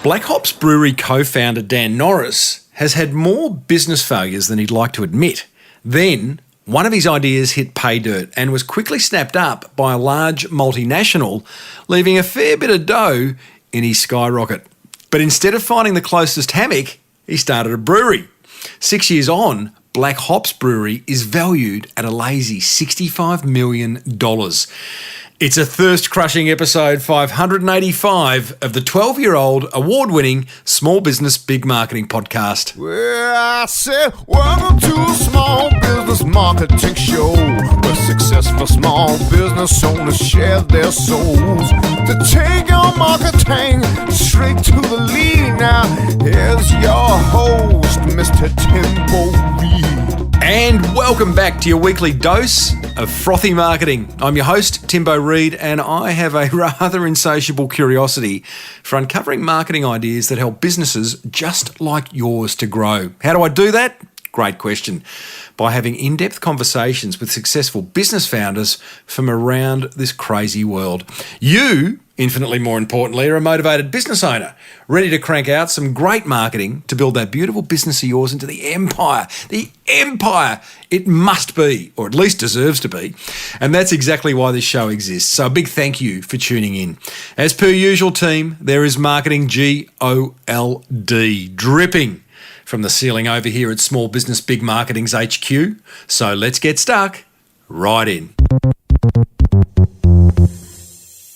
Black Hops Brewery co-founder Dan Norris has had more business failures than he'd like to admit. Then, one of his ideas hit pay dirt and was quickly snapped up by a large multinational, leaving a fair bit of dough in his skyrocket. But instead of finding the closest hammock, he started a brewery. 6 years on, Black Hops Brewery is valued at a lazy $65 million. It's a thirst-crushing episode 585 of the 12-year-old award-winning Small Business Big Marketing podcast. Well, I said, welcome to a small business marketing show where successful small business owners share their souls to take your marketing straight to the lead. Now, here's your host, Mr. Tim Reid. And welcome back to your weekly dose of frothy marketing. I'm your host, Timbo Reid, and I have a rather insatiable curiosity for uncovering marketing ideas that help businesses just like yours to grow. How do I do that? Great question. By having in-depth conversations with successful business founders from around this crazy world. You, infinitely more importantly, are a motivated business owner, ready to crank out some great marketing to build that beautiful business of yours into the empire it must be, or at least deserves to be. And that's exactly why this show exists. So a big thank you for tuning in. As per usual, team, there is marketing GOLD dripping from the ceiling over here at Small Business Big Marketing's HQ. So let's get stuck right in.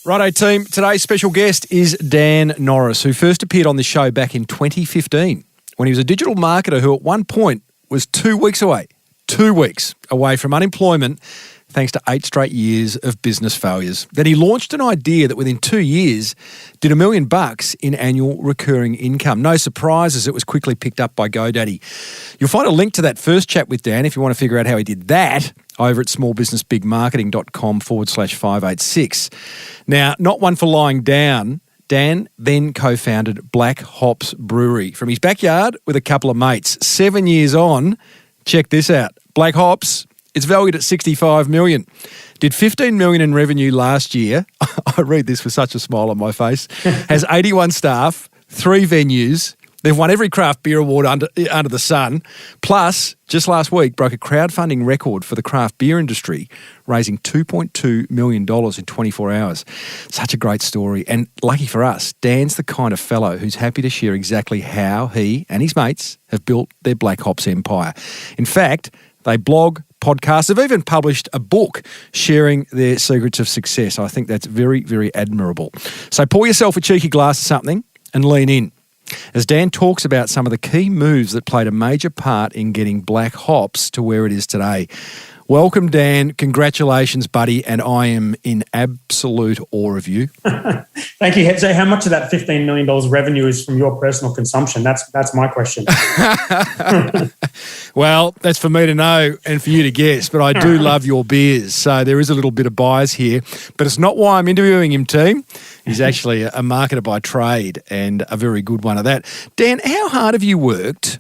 Righto team, today's special guest is Dan Norris, who first appeared on the show back in 2015 when he was a digital marketer who at one point was 2 weeks away from unemployment thanks to 8 straight years of business failures. Then he launched an idea that within 2 years did $1 million in annual recurring income. No surprise, as it was quickly picked up by GoDaddy. You'll find a link to that first chat with Dan if you want to figure out how he did that over at smallbusinessbigmarketing.com/586. Now, not one for lying down, Dan then co-founded Black Hops Brewery from his backyard with a couple of mates. 7 years on, check this out. Black Hops, it's valued at $65 million. Did $15 million in revenue last year. I read this with such a smile on my face. Has 81 staff, 3 venues. They've won every craft beer award under the sun. Plus, just last week, broke a crowdfunding record for the craft beer industry, raising $2.2 million in 24 hours. Such a great story. And lucky for us, Dan's the kind of fellow who's happy to share exactly how he and his mates have built their Black Hops empire. In fact, they blog, podcasts, have even published a book sharing their secrets of success. I think that's very, very admirable. So pour yourself a cheeky glass of something and lean in as Dan talks about some of the key moves that played a major part in getting Black Hops to where it is today. Welcome, Dan. Congratulations, buddy, and I am in absolute awe of you. Thank you. So how much of that $15 million revenue is from your personal consumption? That's my question. Well, that's for me to know and for you to guess, but I do love your beers, so there is a little bit of bias here. But it's not why I'm interviewing him, team. He's actually a marketer by trade and a very good one at that. Dan, how hard have you worked?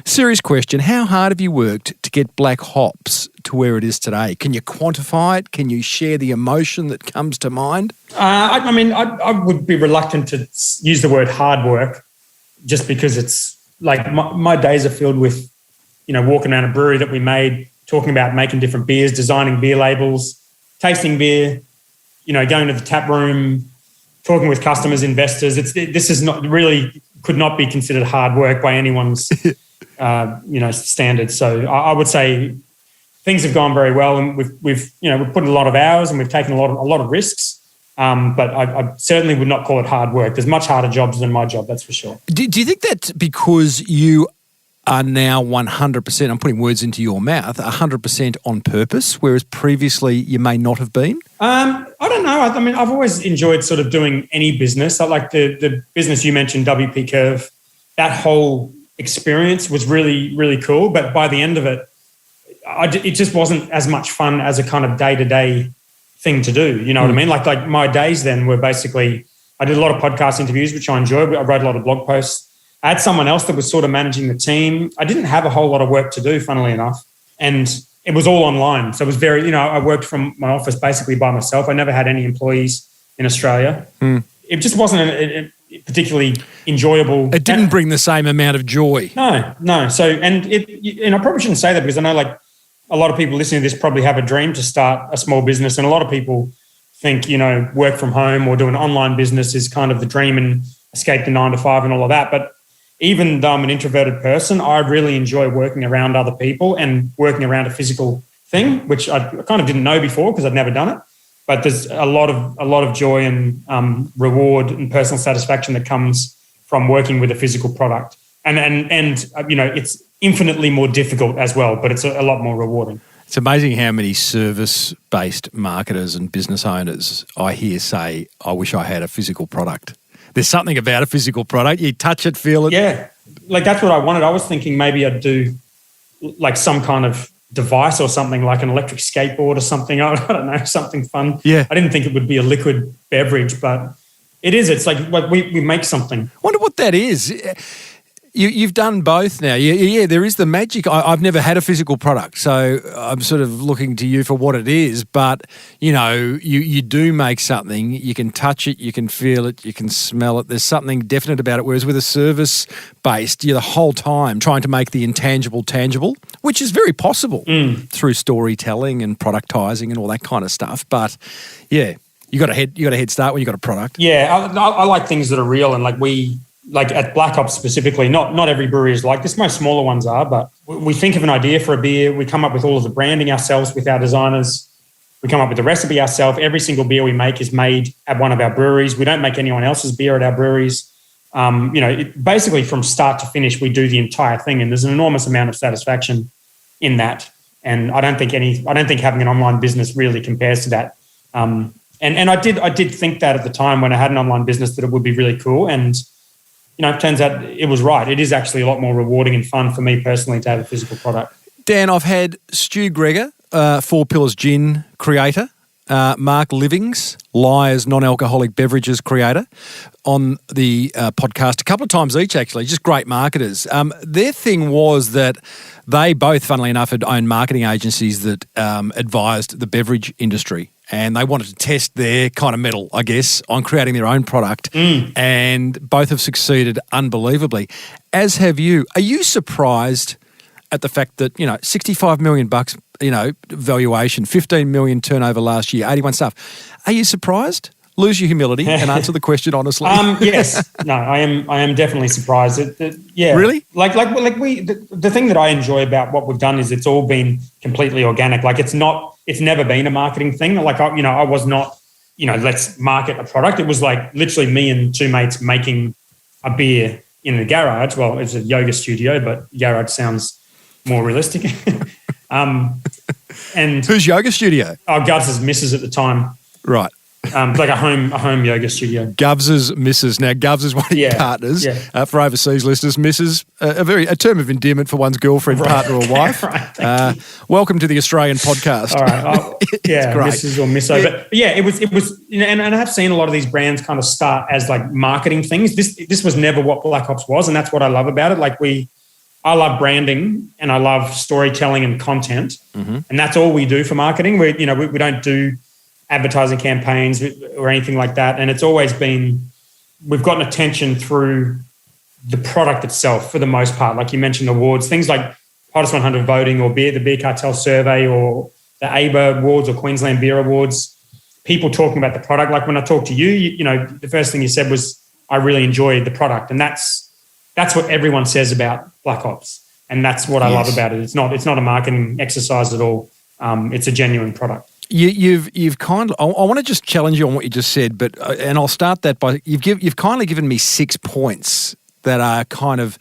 Serious question. How hard have you worked to get Black Hops to where it is today? Can you quantify it? Can you share the emotion that comes to mind? I would be reluctant to use the word hard work just because it's like my days are filled with, walking around a brewery that we made, talking about making different beers, designing beer labels, tasting beer, going to the tap room, talking with customers, investors. This is not really could not be considered hard work by anyone's standards. So I would say things have gone very well, and we've put in a lot of hours and we've taken a lot of risks. But I certainly would not call it hard work. There's much harder jobs than my job, that's for sure. Do you think that's because you are now 100%, I'm putting words into your mouth, 100% on purpose, whereas previously you may not have been? I don't know. I've always enjoyed sort of doing any business. Like the business you mentioned, WP Curve, that whole experience was really, really cool. But by the end of it, it just wasn't as much fun as a kind of day-to-day thing to do. You know what I mean? Like my days then were basically, I did a lot of podcast interviews, which I enjoyed. I wrote a lot of blog posts. I had someone else that was sort of managing the team. I didn't have a whole lot of work to do, funnily enough. And it was all online. So it was very, I worked from my office basically by myself. I never had any employees in Australia. It just wasn't, particularly enjoyable. It didn't bring the same amount of joy. No. So, and I probably shouldn't say that because I know like a lot of people listening to this probably have a dream to start a small business, and a lot of people think, work from home or do an online business is kind of the dream and escape the 9 to 5 and all of that. But even though I'm an introverted person, I really enjoy working around other people and working around a physical thing, which I kind of didn't know before because I'd never done it. But there's a lot of joy and reward and personal satisfaction that comes from working with a physical product. And it's infinitely more difficult as well, but it's a lot more rewarding. It's amazing how many service-based marketers and business owners I hear say, I wish I had a physical product. There's something about a physical product. You touch it, feel it. Yeah, like that's what I wanted. I was thinking maybe I'd do like some kind of device or something like an electric skateboard or something. I don't know, something fun. Yeah. I didn't think it would be a liquid beverage, but it is. It's like we make something. I wonder what that is. You've done both now. Yeah, there is the magic. I've never had a physical product, so I'm sort of looking to you for what it is. But, you do make something. You can touch it, you can feel it, you can smell it. There's something definite about it. Whereas with a service-based, you're the whole time trying to make the intangible tangible, which is very possible through storytelling and productizing and all that kind of stuff. But, yeah, you got a head start when you got a product. Yeah, I like things that are real, and like at Black Ops specifically, not every brewery is like this. Most smaller ones are, but we think of an idea for a beer. We come up with all of the branding ourselves with our designers. We come up with the recipe ourselves. Every single beer we make is made at one of our breweries. We don't make anyone else's beer at our breweries. Basically from start to finish, we do the entire thing, and there's an enormous amount of satisfaction in that. And I don't think having an online business really compares to that. And I did think that at the time when I had an online business that it would be really cool. And it turns out it was right. It is actually a lot more rewarding and fun for me personally to have a physical product. Dan, I've had Stu Gregor, Four Pillars Gin creator, Mark Livings, Liars Non-Alcoholic Beverages creator, on the podcast a couple of times each, actually, just great marketers. Their thing was that they both, funnily enough, had owned marketing agencies that advised the beverage industry. And they wanted to test their kind of mettle, I guess, on creating their own product. And both have succeeded unbelievably, as have you. Are you surprised at the fact that, $65 million, valuation, 15 million turnover last year, 81 staff? Are you surprised? Lose your humility and answer the question honestly. Yes. No, I am definitely surprised. Yeah. Really? The thing that I enjoy about what we've done is it's all been completely organic. Like it's never been a marketing thing. Like, I was not, let's market a product. It was like literally me and two mates making a beer in the garage. Well, it's a yoga studio, but garage sounds more realistic. And whose yoga studio? Guz's missus at the time. Right. Like a home yoga studio. Govs' missus. Now, Govs is one of your partners. Yeah. For overseas listeners, missus, a term of endearment for one's girlfriend, partner, or wife. Right, welcome to the Australian podcast. All right. Missus or misso. Yeah. But yeah, it was, and I have seen a lot of these brands kind of start as like marketing things. This was never what Black Ops was, and that's what I love about it. Like I love branding and I love storytelling and content, and that's all we do for marketing. We don't do advertising campaigns or anything like that. And it's always been, we've gotten attention through the product itself for the most part. Like you mentioned, awards, things like Hottest 100 voting or the Beer Cartel survey or the ABA awards or Queensland Beer Awards, people talking about the product. Like when I talked to you, the first thing you said was, I really enjoyed the product. And that's what everyone says about Black Ops. And that's what I love about it. It's not a marketing exercise at all. It's a genuine product. You've kind of, I want to just challenge you on what you just said, but and I'll start that by you've kindly given me 6 points that are kind of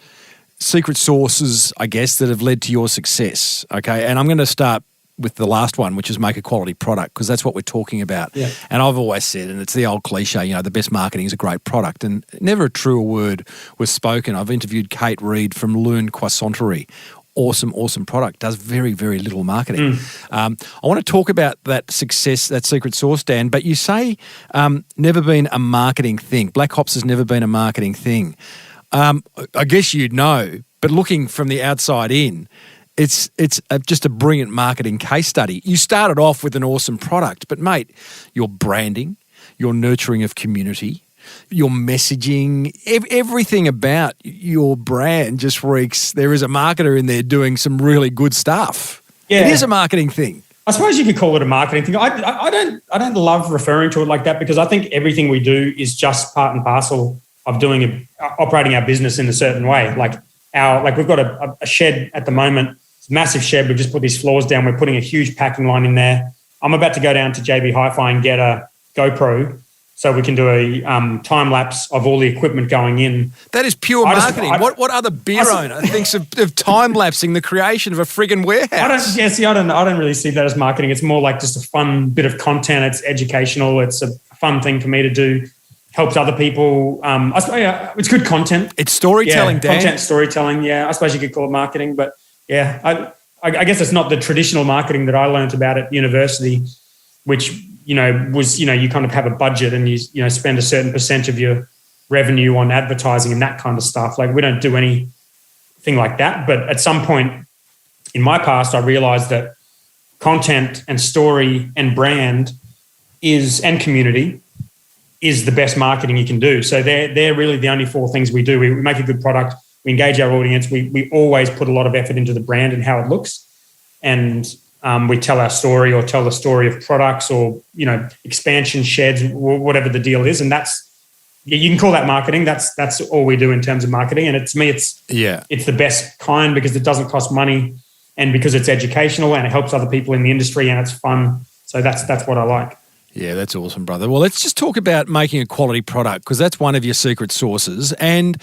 secret sources, I guess, that have led to your success. Okay, and I'm going to start with the last one, which is make a quality product, because that's what we're talking about. Yeah. And I've always said, and it's the old cliche, the best marketing is a great product, and never a truer word was spoken. I've interviewed Kate Reid from Loon Croissanterie. Awesome product, does very, very little marketing. I want to talk about that success, that secret sauce, Dan, but you say never been a marketing thing. Black Hops has never been a marketing thing. I guess you'd know, but looking from the outside in, it's just a brilliant marketing case study. You started off with an awesome product, but mate, your branding, your nurturing of community, your messaging, everything about your brand just reeks. There is a marketer in there doing some really good stuff. Yeah. It is a marketing thing. I suppose you could call it a marketing thing. I don't love referring to it like that, because I think everything we do is just part and parcel of operating our business in a certain way. Like we've got a shed at the moment. It's a massive shed. We've just put these floors down. We're putting a huge packing line in there. I'm about to go down to JB Hi-Fi and get a GoPro so we can do a time lapse of all the equipment going in. That is pure marketing. What other beer owner thinks of time lapsing the creation of a friggin' warehouse? I don't really see that as marketing. It's more like just a fun bit of content. It's educational. It's a fun thing for me to do. Helps other people. I suppose it's good content. It's storytelling, Dan. Content storytelling. Yeah, I suppose you could call it marketing, but yeah, I guess it's not the traditional marketing that I learned about at university, which was you kind of have a budget and you spend a certain percent of your revenue on advertising and that kind of stuff. Like we don't do anything like that. But at some point in my past, I realized that content and story and brand and community is the best marketing you can do. So they're really the only four things we do. We make a good product. We engage our audience. We always put a lot of effort into the brand and how it looks. And we tell our story or tell the story of products or, expansion sheds, whatever the deal is. And you can call that marketing. That's all we do in terms of marketing. And to me, it's the best kind because it doesn't cost money and because it's educational and it helps other people in the industry and it's fun. So that's what I like. Yeah, that's awesome, brother. Well, let's just talk about making a quality product because that's one of your secret sauces. And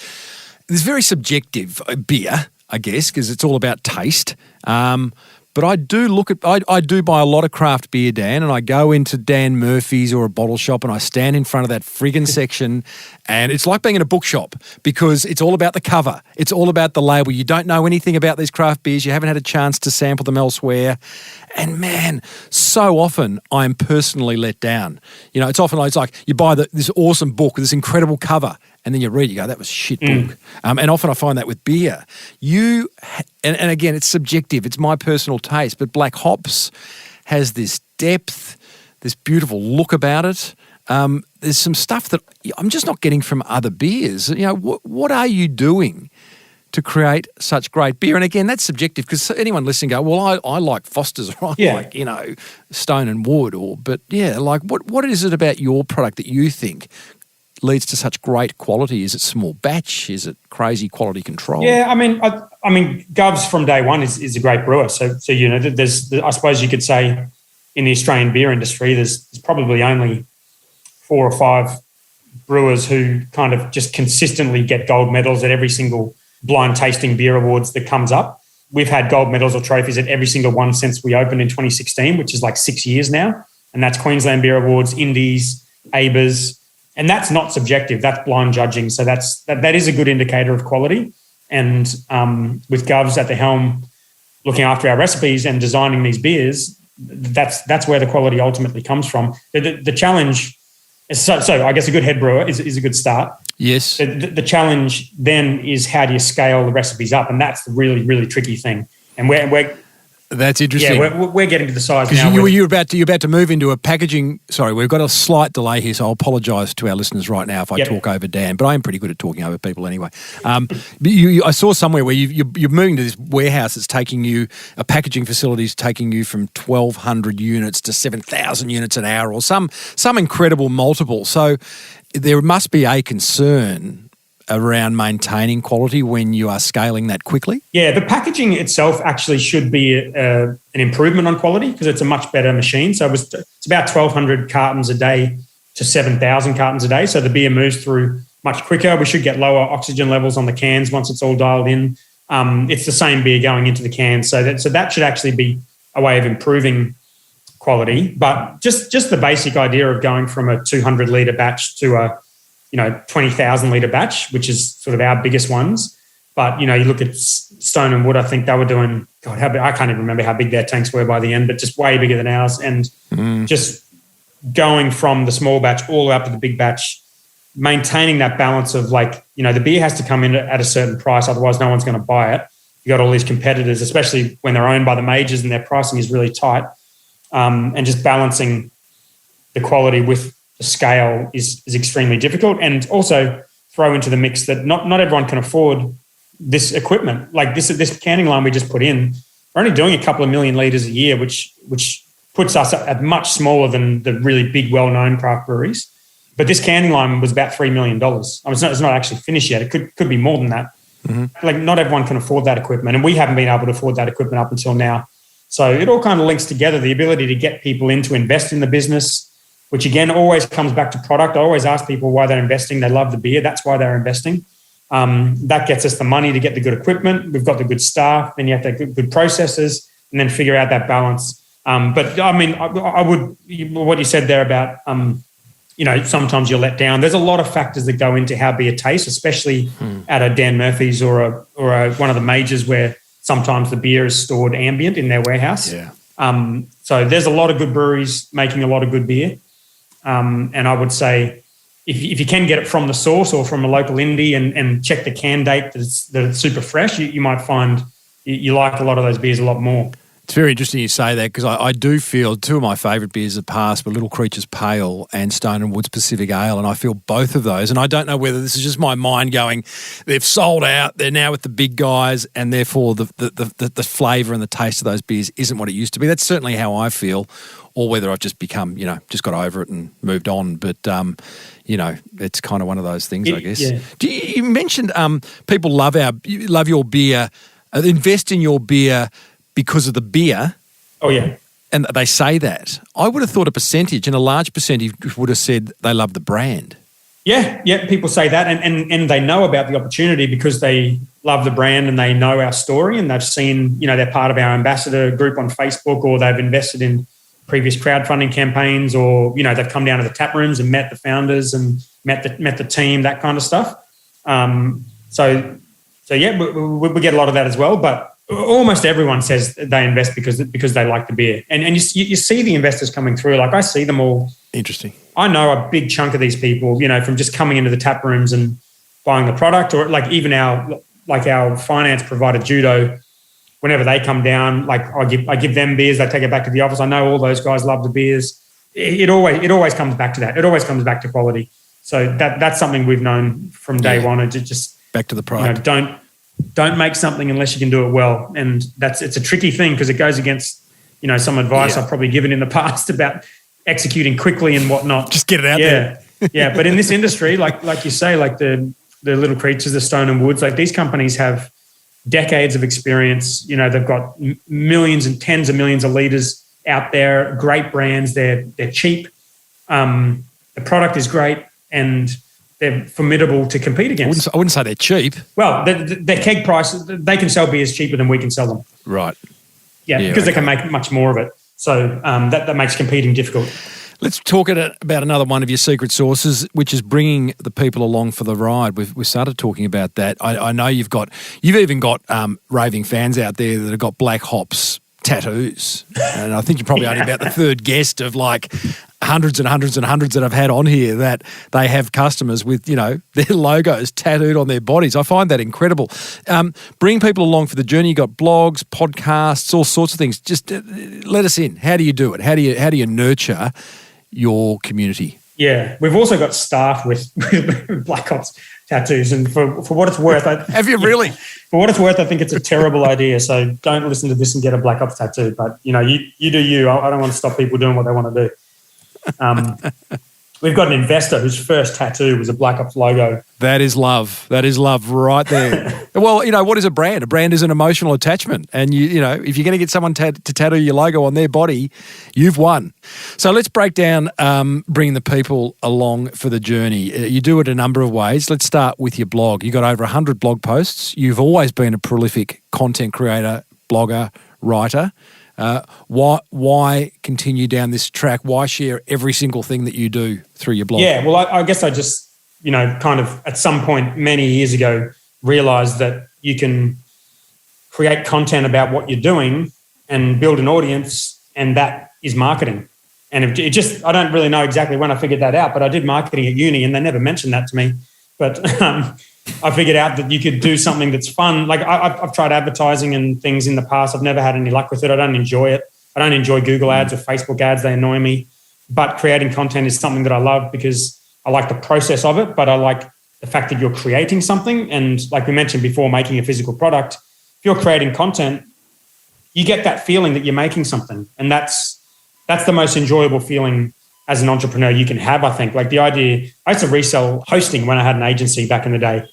it's very subjective beer, I guess, because it's all about taste. But I do buy a lot of craft beer, Dan, and I go into Dan Murphy's or a bottle shop and I stand in front of that friggin' section and it's like being in a bookshop because it's all about the cover. It's all about the label. You don't know anything about these craft beers. You haven't had a chance to sample them elsewhere. And man, so often I'm personally let down. It's often it's like you buy this awesome book with this incredible cover and then you read, you go, that was a shit book. And often I find that with beer. And again, it's subjective. It's my personal taste. But Black Hops has this depth, this beautiful look about it. There's some stuff that I'm just not getting from other beers. What are you doing to create such great beer? And again, that's subjective because anyone listening go, well, I like Foster's or I like, Stone and Wood what is it about your product that you think leads to such great quality? Is it small batch? Is it crazy quality control? Yeah, I mean, Govs from day one is a great brewer. So there's I suppose you could say in the Australian beer industry, there's probably only 4 or 5 brewers who kind of just consistently get gold medals at every single blind tasting beer awards that comes up. We've had gold medals or trophies at every single one since we opened in 2016, which is like 6 years now. And that's Queensland Beer Awards, Indies, ABAs. And that's not subjective. That's blind judging. So that is a good indicator of quality. And with Govs at the helm, looking after our recipes and designing these beers, that's where the quality ultimately comes from. The challenge is so I guess a good head brewer is a good start. Yes. The challenge then is how do you scale the recipes up, and that's the really really tricky thing. And we're That's interesting. Yeah, we're getting to the size now. You're about to move into a packaging. Sorry, we've got a slight delay here, so I'll apologise to our listeners right now if I talk over Dan. But I am pretty good at talking over people anyway. I saw somewhere where you're moving to this warehouse that's taking you, a packaging facility is taking you from 1,200 units to 7,000 units an hour, or some incredible multiple. So there must be a concern around maintaining quality when you are scaling that quickly? Yeah, the packaging itself actually should be an improvement on quality because it's a much better machine. So it's about 1,200 cartons a day to 7,000 cartons a day. So the beer moves through much quicker. We should get lower oxygen levels on the cans once it's all dialed in. It's the same beer going into the cans. So that should actually be a way of improving quality. But just the basic idea of going from a 200-litre batch to a 20,000-litre batch, which is sort of our biggest ones. But, you look at Stone and Wood, I think they were doing, I can't even remember how big their tanks were by the end, but just way bigger than ours. And just going from the small batch all the way up to the big batch, maintaining that balance of the beer has to come in at a certain price, otherwise no one's going to buy it. You got all these competitors, especially when they're owned by the majors and their pricing is really tight, and just balancing the quality with the scale is extremely difficult. And also throw into the mix that not everyone can afford this equipment. Like this canning line we just put in, we're only doing a couple of million litres a year, which puts us at much smaller than the really big, well-known craft breweries. But this canning line was about $3 million. I mean, it's not actually finished yet. It could be more than that. Mm-hmm. Like not everyone can afford that equipment, and we haven't been able to afford that equipment up until now. So it all kind of links together, the ability to get people in to invest in the business, which again always comes back to product. I always ask people why they're investing. They love the beer. That's why they're investing. That gets us the money to get the good equipment. We've got the good staff. Then you have to have good processes, and then figure out that balance. But I mean, I would, what you said there about, sometimes you're let down. There's a lot of factors that go into how beer tastes, especially at a Dan Murphy's or one of the majors where sometimes the beer is stored ambient in their warehouse. Yeah. So there's a lot of good breweries making a lot of good beer. And I would say if you can get it from the source or from a local indie and check the can date that it's super fresh, you might find you like a lot of those beers a lot more. It's very interesting you say that because I do feel two of my favourite beers of the past were Little Creatures Pale and Stone and Woods Pacific Ale, and I feel both of those. And I don't know whether this is just my mind going, they've sold out, they're now with the big guys, and therefore the flavour and the taste of those beers isn't what it used to be. That's certainly how I feel, or whether I've just become, just got over it and moved on. But, it's kind of one of those things, I guess. Yeah. You mentioned people love your beer, invest in your beer because of the beer. Oh, yeah. And they say that. I would have thought a percentage, and a large percentage would have said they love the brand. Yeah, people say that, and they know about the opportunity because they love the brand and they know our story, and they've seen, they're part of our ambassador group on Facebook, or they've invested in previous crowdfunding campaigns, or, they've come down to the tap rooms and met the founders and met the team, that kind of stuff. So yeah, we get a lot of that as well, but almost everyone says they invest because they like the beer. And you see the investors coming through. Like I see them all. Interesting. I know a big chunk of these people, from just coming into the tap rooms and buying the product, or like even our finance provider, Judo, whenever they come down, like I give them beers, they take it back to the office. I know all those guys love the beers. It always comes back to that. It always comes back to quality. So that's something we've known from day one. And just back to the product. Don't make something unless you can do it well. And it's a tricky thing because it goes against, some advice I've probably given in the past about executing quickly and whatnot. Just get it out there. Yeah. But in this industry, like you say, like the Little Creatures, the Stone and Woods, like these companies have decades of experience. They've got millions and tens of millions of litres out there, great brands. They're cheap. The product is great, and they're formidable to compete against. I wouldn't say they're cheap. Well, their keg price, they can sell beers cheaper than we can sell them. Right. Yeah, because they can make much more of it. So that makes competing difficult. Let's talk about another one of your secret sources, which is bringing the people along for the ride. We've started talking about that. I know you've even got raving fans out there that have got Black Hops tattoos. And I think you're probably only about the third guest of like hundreds and hundreds and hundreds that I've had on here that they have customers with, their logos tattooed on their bodies. I find that incredible. Bring people along for the journey. You've got blogs, podcasts, all sorts of things. Just let us in. How do you do it? How do you nurture your community? Yeah, we've also got staff with Black Ops tattoos, and for what it's worth, have you really? For what it's worth, I think it's a terrible idea. So don't listen to this and get a Black Ops tattoo. But you do you. I don't want to stop people doing what they want to do. We've got an investor whose first tattoo was a Black Ops logo. That is love. That is love right there. Well, what is a brand? A brand is an emotional attachment. And, if you're going to get someone to tattoo your logo on their body, you've won. So let's break down bringing the people along for the journey. You do it a number of ways. Let's start with your blog. You've got over 100 blog posts. You've always been a prolific content creator, blogger, writer. Why continue down this track? Why share every single thing that you do through your blog? Yeah, well, I guess I just, kind of at some point many years ago realised that you can create content about what you're doing and build an audience, and that is marketing. And it just, I don't really know exactly when I figured that out, but I did marketing at uni and they never mentioned that to me. But I figured out that you could do something that's fun. Like I've tried advertising and things in the past. I've never had any luck with it. I don't enjoy it. I don't enjoy Google ads or Facebook ads. They annoy me. but creating content is something that I love because I like the process of it, but I like the fact that you're creating something. And like we mentioned before, making a physical product, if you're creating content, you get that feeling that you're making something. And that's the most enjoyable feeling as an entrepreneur you can have, I think. Like the idea, I used to resell hosting when I had an agency back in the day,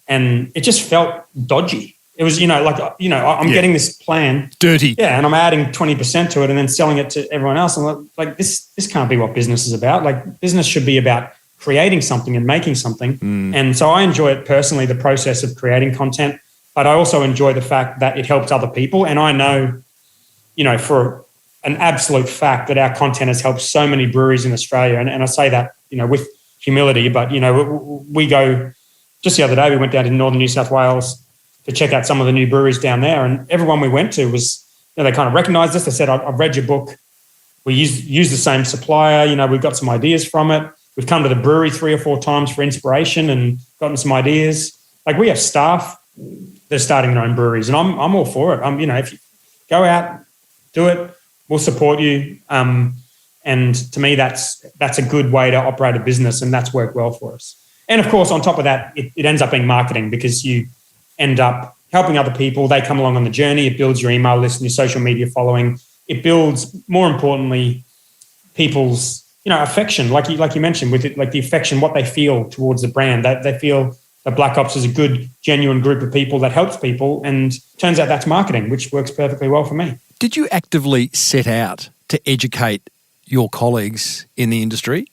and it just felt dodgy. It was, I'm getting this plan. Dirty. Yeah, and I'm adding 20% to it and then selling it to everyone else. And like, this can't be what business is about. Like, business should be about creating something and making something. And so I enjoy it personally, the process of creating content, but I also enjoy the fact that it helps other people. And I know, for an absolute fact that our content has helped so many breweries in Australia. And I say that, with humility, but, we go, just the other day, we went down to northern New South Wales to check out some of the new breweries down there. And everyone we went to was, they kind of recognized us. They said, I've read your book. We use the same supplier. We've got some ideas from it. We've come to the brewery 3 or 4 times for inspiration and gotten some ideas. Like, we have staff, they're starting their own breweries, and I'm all for it. If you go out, do it, we'll support you. And to me, that's a good way to operate a business, and that's worked well for us. And of course, on top of that, it ends up being marketing, because you end up helping other people. They come along on the journey. It builds your email list and your social media following. It builds, more importantly, people's affection, like you mentioned, with it, like the affection, what they feel towards the brand. They feel that Black Ops is a good, genuine group of people that helps people, and turns out that's marketing, which works perfectly well for me. Did you actively set out to educate your colleagues in the industry?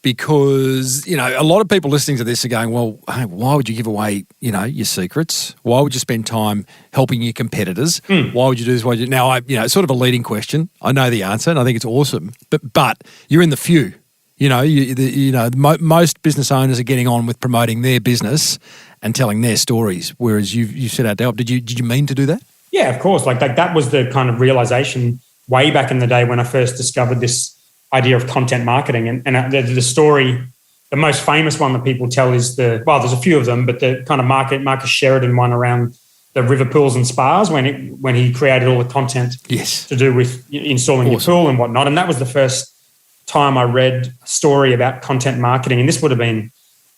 Because, a lot of people listening to this are going, well, hey, why would you give away, your secrets? Why would you spend time helping your competitors? Why would you do this? Now, it's sort of a leading question. I know the answer, and I think it's awesome. But you're in the few. Most business owners are getting on with promoting their business and telling their stories, whereas you set out to help. Did you mean to do that? Yeah, of course. Like that was the kind of realization way back in the day when I first discovered this idea of content marketing. And the story, the most famous one that people tell is there's a few of them, but the kind of Marcus Sheridan one around the river pools and spas when he created all the content to do with installing your pool and whatnot. And that was the first time I read a story about content marketing. And this would have been,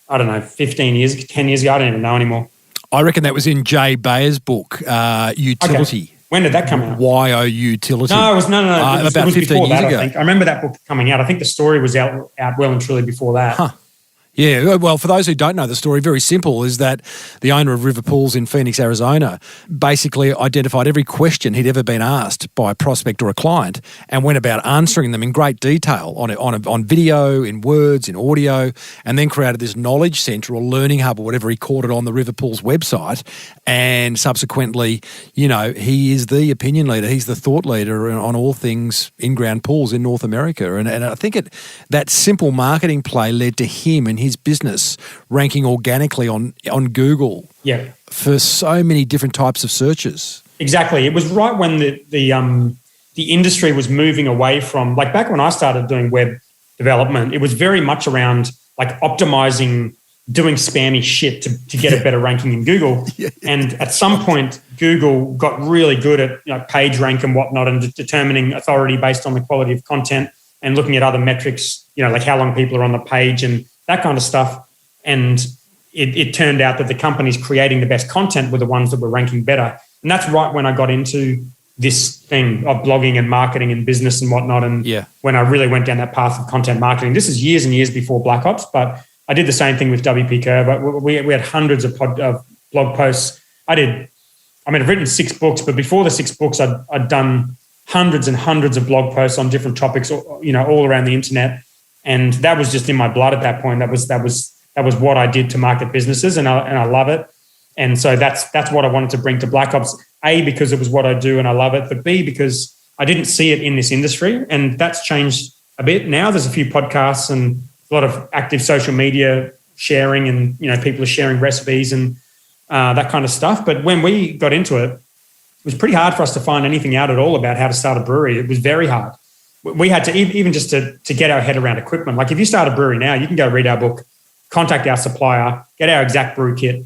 15 years, 10 years ago. I don't even know anymore. I reckon that was in Jay Bayer's book, Utility. Okay. When did that come out? YO Utility. No, it was about 15 years ago. I think. I remember that book coming out. I think the story was out well and truly before that. Huh. Yeah, well, for those who don't know the story, very simple, is that the owner of River Pools in Phoenix, Arizona, basically identified every question he'd ever been asked by a prospect or a client and went about answering them in great detail on video, in words, in audio, and then created this knowledge centre or learning hub or whatever he called it on the River Pools website. And subsequently, he is the opinion leader. He's the thought leader on all things in-ground pools in North America. And I think that simple marketing play led to him and his business ranking organically on Google for so many different types of searches. Exactly. It was right when the industry was moving away from, like back when I started doing web development, it was very much around like optimizing, doing spammy shit to get a better ranking in Google. And at some point, Google got really good at page rank and whatnot, and determining authority based on the quality of content and looking at other metrics, like how long people are on the page and that kind of stuff. And it turned out that the companies creating the best content were the ones that were ranking better. And that's right when I got into this thing of blogging and marketing and business and whatnot. And when I really went down that path of content marketing, this is years and years before Black Ops, but I did the same thing with WP Curve. We had hundreds of blog posts. I've written 6 books, but before the 6 books, I'd done hundreds and hundreds of blog posts on different topics, all around the internet. And that was just in my blood at that point. That was what I did to market businesses, and I love it. And so that's what I wanted to bring to Black Ops. A, because it was what I do and I love it, but B, because I didn't see it in this industry, and that's changed a bit now. There's a few podcasts and a lot of active social media sharing, and people are sharing recipes and that kind of stuff. But when we got into it, it was pretty hard for us to find anything out at all about how to start a brewery. It was very hard. We had to, even just to get our head around equipment. Like if you start a brewery now, you can go read our book, contact our supplier, get our exact brew kit.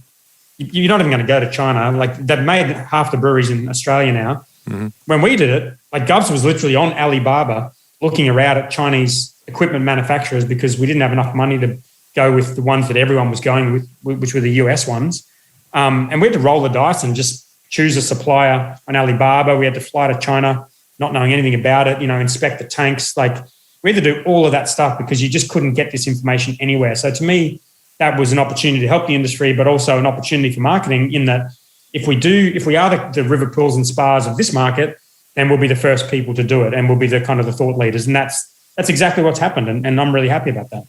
You're not even going to go to China. Like they've made half the breweries in Australia now. Mm-hmm. When we did it, like Govs was literally on Alibaba looking around at Chinese equipment manufacturers because we didn't have enough money to go with the ones that everyone was going with, which were the US ones. And we had to roll the dice and just choose a supplier on Alibaba. We had to fly to China, not knowing anything about it, inspect the tanks. Like, we had to do all of that stuff because you just couldn't get this information anywhere. So to me, that was an opportunity to help the industry, but also an opportunity for marketing in that if we are the river pools and spas of this market, then we'll be the first people to do it and we'll be the kind of the thought leaders. And that's exactly what's happened. And I'm really happy about that.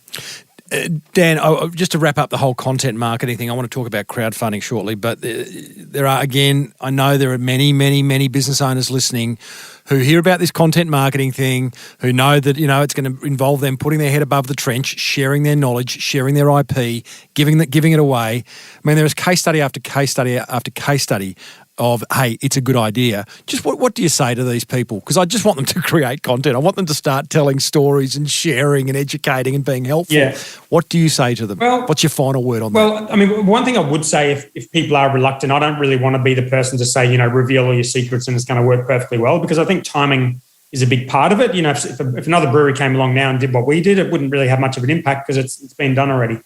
Dan, just to wrap up the whole content marketing thing, I want to talk about crowdfunding shortly, but there are, again, I know there are many, many, many business owners listening who hear about this content marketing thing, who know that, it's going to involve them putting their head above the trench, sharing their knowledge, sharing their IP, giving it away. I mean, there is case study after case study after case study of, hey, it's a good idea. Just what do you say to these people? Because I just want them to create content. I want them to start telling stories and sharing and educating and being helpful. Yeah. What do you say to them? Well, what's your final word on that? Well, I mean, one thing I would say if people are reluctant, I don't really want to be the person to say, reveal all your secrets and it's going to work perfectly well, because I think timing is a big part of it. If another brewery came along now and did what we did, it wouldn't really have much of an impact because it's been done already.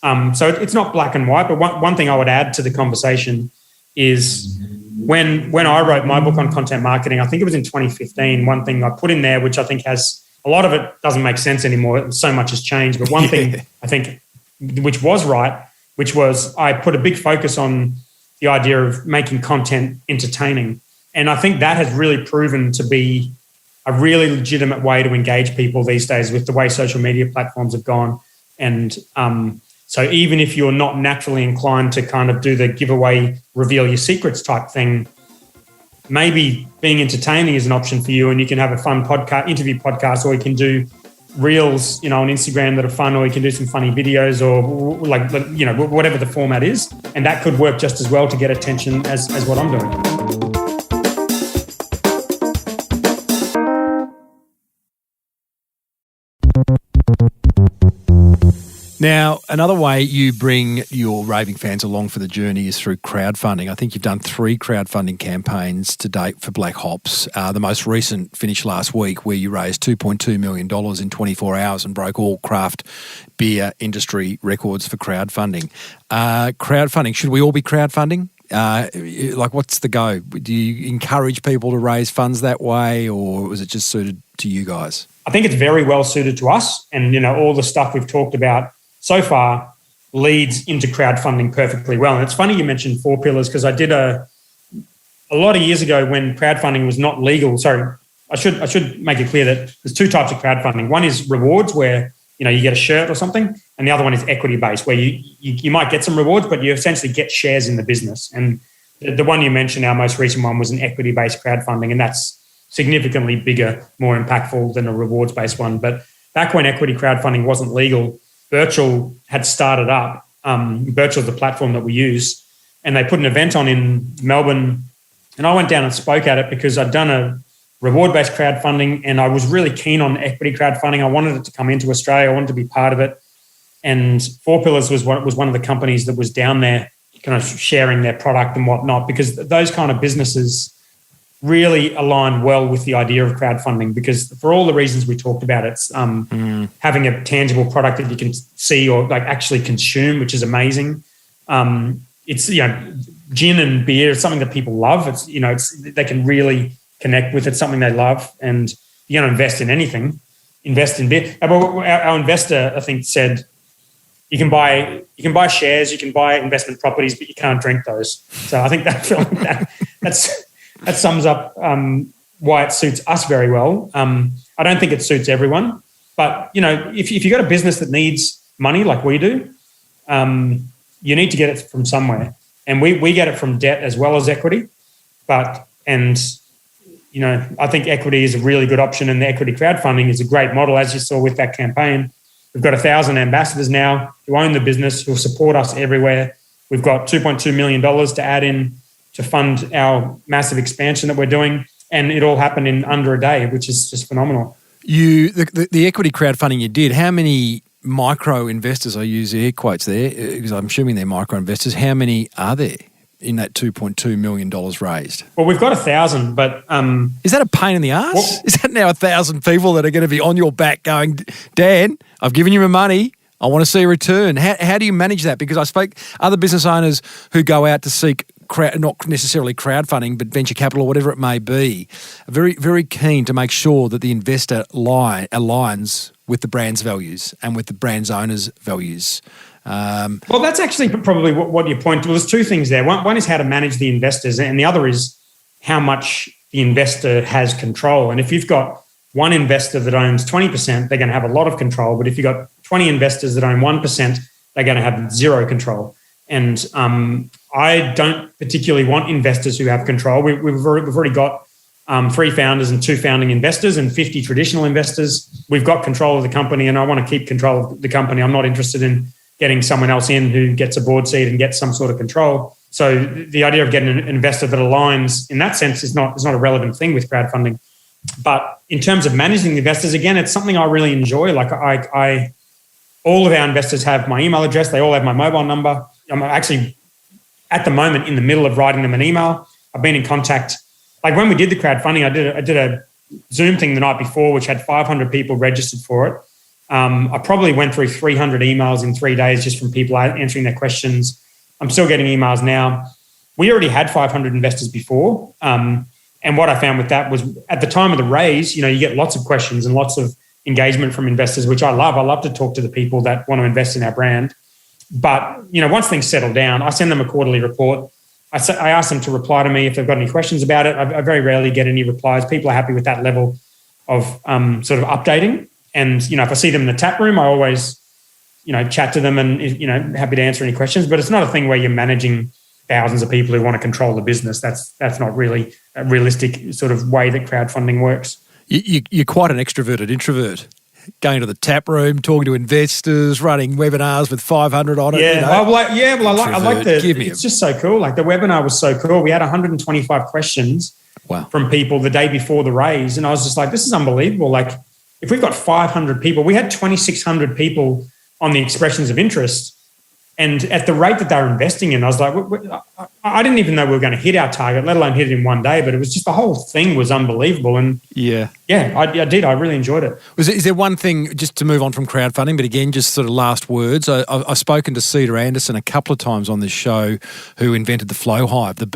So it's not black and white. But one thing I would add to the conversation is when I wrote my book on content marketing, I think it was in 2015, one thing I put in there, which I think has a lot of it doesn't make sense anymore. So much has changed. But one thing I think which was right, which was I put a big focus on the idea of making content entertaining. And I think that has really proven to be a really legitimate way to engage people these days with the way social media platforms have gone. And so even if you're not naturally inclined to kind of do the giveaway, reveal your secrets type thing, maybe being entertaining is an option for you, and you can have a fun interview podcast, or you can do reels, on Instagram that are fun, or you can do some funny videos, or whatever the format is. And that could work just as well to get attention as what I'm doing. Now, another way you bring your raving fans along for the journey is through crowdfunding. I think you've done 3 crowdfunding campaigns to date for Black Hops. The most recent finished last week, where you raised $2.2 million in 24 hours and broke all craft beer industry records for crowdfunding. Crowdfunding, should we all be crowdfunding? What's the go? Do you encourage people to raise funds that way, or was it just suited to you guys? I think it's very well suited to us, and all the stuff we've talked about so far leads into crowdfunding perfectly well. And it's funny you mentioned 4 Pillars, because I did a lot of years ago when crowdfunding was not legal. Sorry, I should make it clear that there's 2 types of crowdfunding. One is rewards, where you get a shirt or something, and the other one is equity based, where you might get some rewards, but you essentially get shares in the business. And the one you mentioned, our most recent one, was an equity based crowdfunding, and that's significantly bigger, more impactful than a rewards based one. But back when equity crowdfunding wasn't legal, Virtual had started up. Virtual is the platform that we use, and they put an event on in Melbourne, and I went down and spoke at it because I'd done a reward-based crowdfunding and I was really keen on equity crowdfunding. I wanted it to come into Australia. I wanted to be part of it. And 4 Pillars was one of the companies that was down there kind of sharing their product and whatnot, because those kind of businesses really align well with the idea of crowdfunding, because for all the reasons we talked about, it's having a tangible product that you can see or actually consume, which is amazing. It's gin and beer is something that people love. It's they can really connect with it, something they love. And you're going to invest in anything, invest in beer. Our investor, I think, said you can buy shares, you can buy investment properties, but you can't drink those. So I think that sums up why it suits us very well. I don't think it suits everyone, but if you've got a business that needs money like we do, you need to get it from somewhere, and we get it from debt as well as equity. I think equity is a really good option, and the equity crowdfunding is a great model, as you saw with that campaign. We've got 1,000 ambassadors now who own the business, who will support us everywhere. We've got $2.2 million to add in to fund our massive expansion that we're doing, and it all happened in under a day, which is just phenomenal. The equity crowdfunding you did, how many micro investors, I use air quotes there because I'm assuming they're micro investors, how many are there? in that $2.2 million raised? Well, we've got 1,000, but is that a pain in the ass? Well, is that now 1,000 people that are going to be on your back going, Dan, I've given you my money, I want to see a return? How do you manage that? Because I spoke other business owners who go out to seek not necessarily crowdfunding, but venture capital or whatever it may be, are very, very keen to make sure that the investor aligns with the brand's values and with the brand's owner's values. Well, that's actually probably what you point to. Well, there's two things there. One is how to manage the investors, and the other is how much the investor has control. And if you've got one investor that owns 20%, they're going to have a lot of control. But if you've got 20 investors that own 1%, they're going to have zero control. And I don't particularly want investors who have control. We've already got 3 founders and 2 founding investors and 50 traditional investors. We've got control of the company, and I want to keep control of the company. I'm not interested in getting someone else in who gets a board seat and gets some sort of control. So the idea of getting an investor that aligns in that sense is not a relevant thing with crowdfunding. But in terms of managing the investors, again, it's something I really enjoy. Like all of our investors have my email address. They all have my mobile number. I'm actually at the moment in the middle of writing them an email. I've been in contact. Like when we did the crowdfunding, I did a Zoom thing the night before, which had 500 people registered for it. I probably went through 300 emails in 3 days just from people answering their questions. I'm still getting emails now. We already had 500 investors before. And what I found with that was at the time of the raise, you get lots of questions and lots of engagement from investors, which I love. I love to talk to the people that want to invest in our brand. But, once things settle down, I send them a quarterly report. I ask them to reply to me if they've got any questions about it. I very rarely get any replies. People are happy with that level of sort of updating. And, if I see them in the tap room, I always, chat to them and, happy to answer any questions. But it's not a thing where you're managing thousands of people who want to control the business. That's not really a realistic sort of way that crowdfunding works. You're quite an extroverted introvert. Going to the tap room, talking to investors, running webinars with 500 on it. Yeah, I like it's just so cool. Like the webinar was so cool. We had 125 questions from people the day before the raise. And I was just like, this is unbelievable. Like if we've got 500 people, we had 2,600 people on the expressions of interest. And at the rate that they were investing in, I was like, I didn't even know we were going to hit our target, let alone hit it in one day. But it was just the whole thing was unbelievable. And I did. I really enjoyed it. Is there one thing, just to move on from crowdfunding, but again, just sort of last words? I've spoken to Cedar Anderson a couple of times on this show, who invented the Flow Hive, the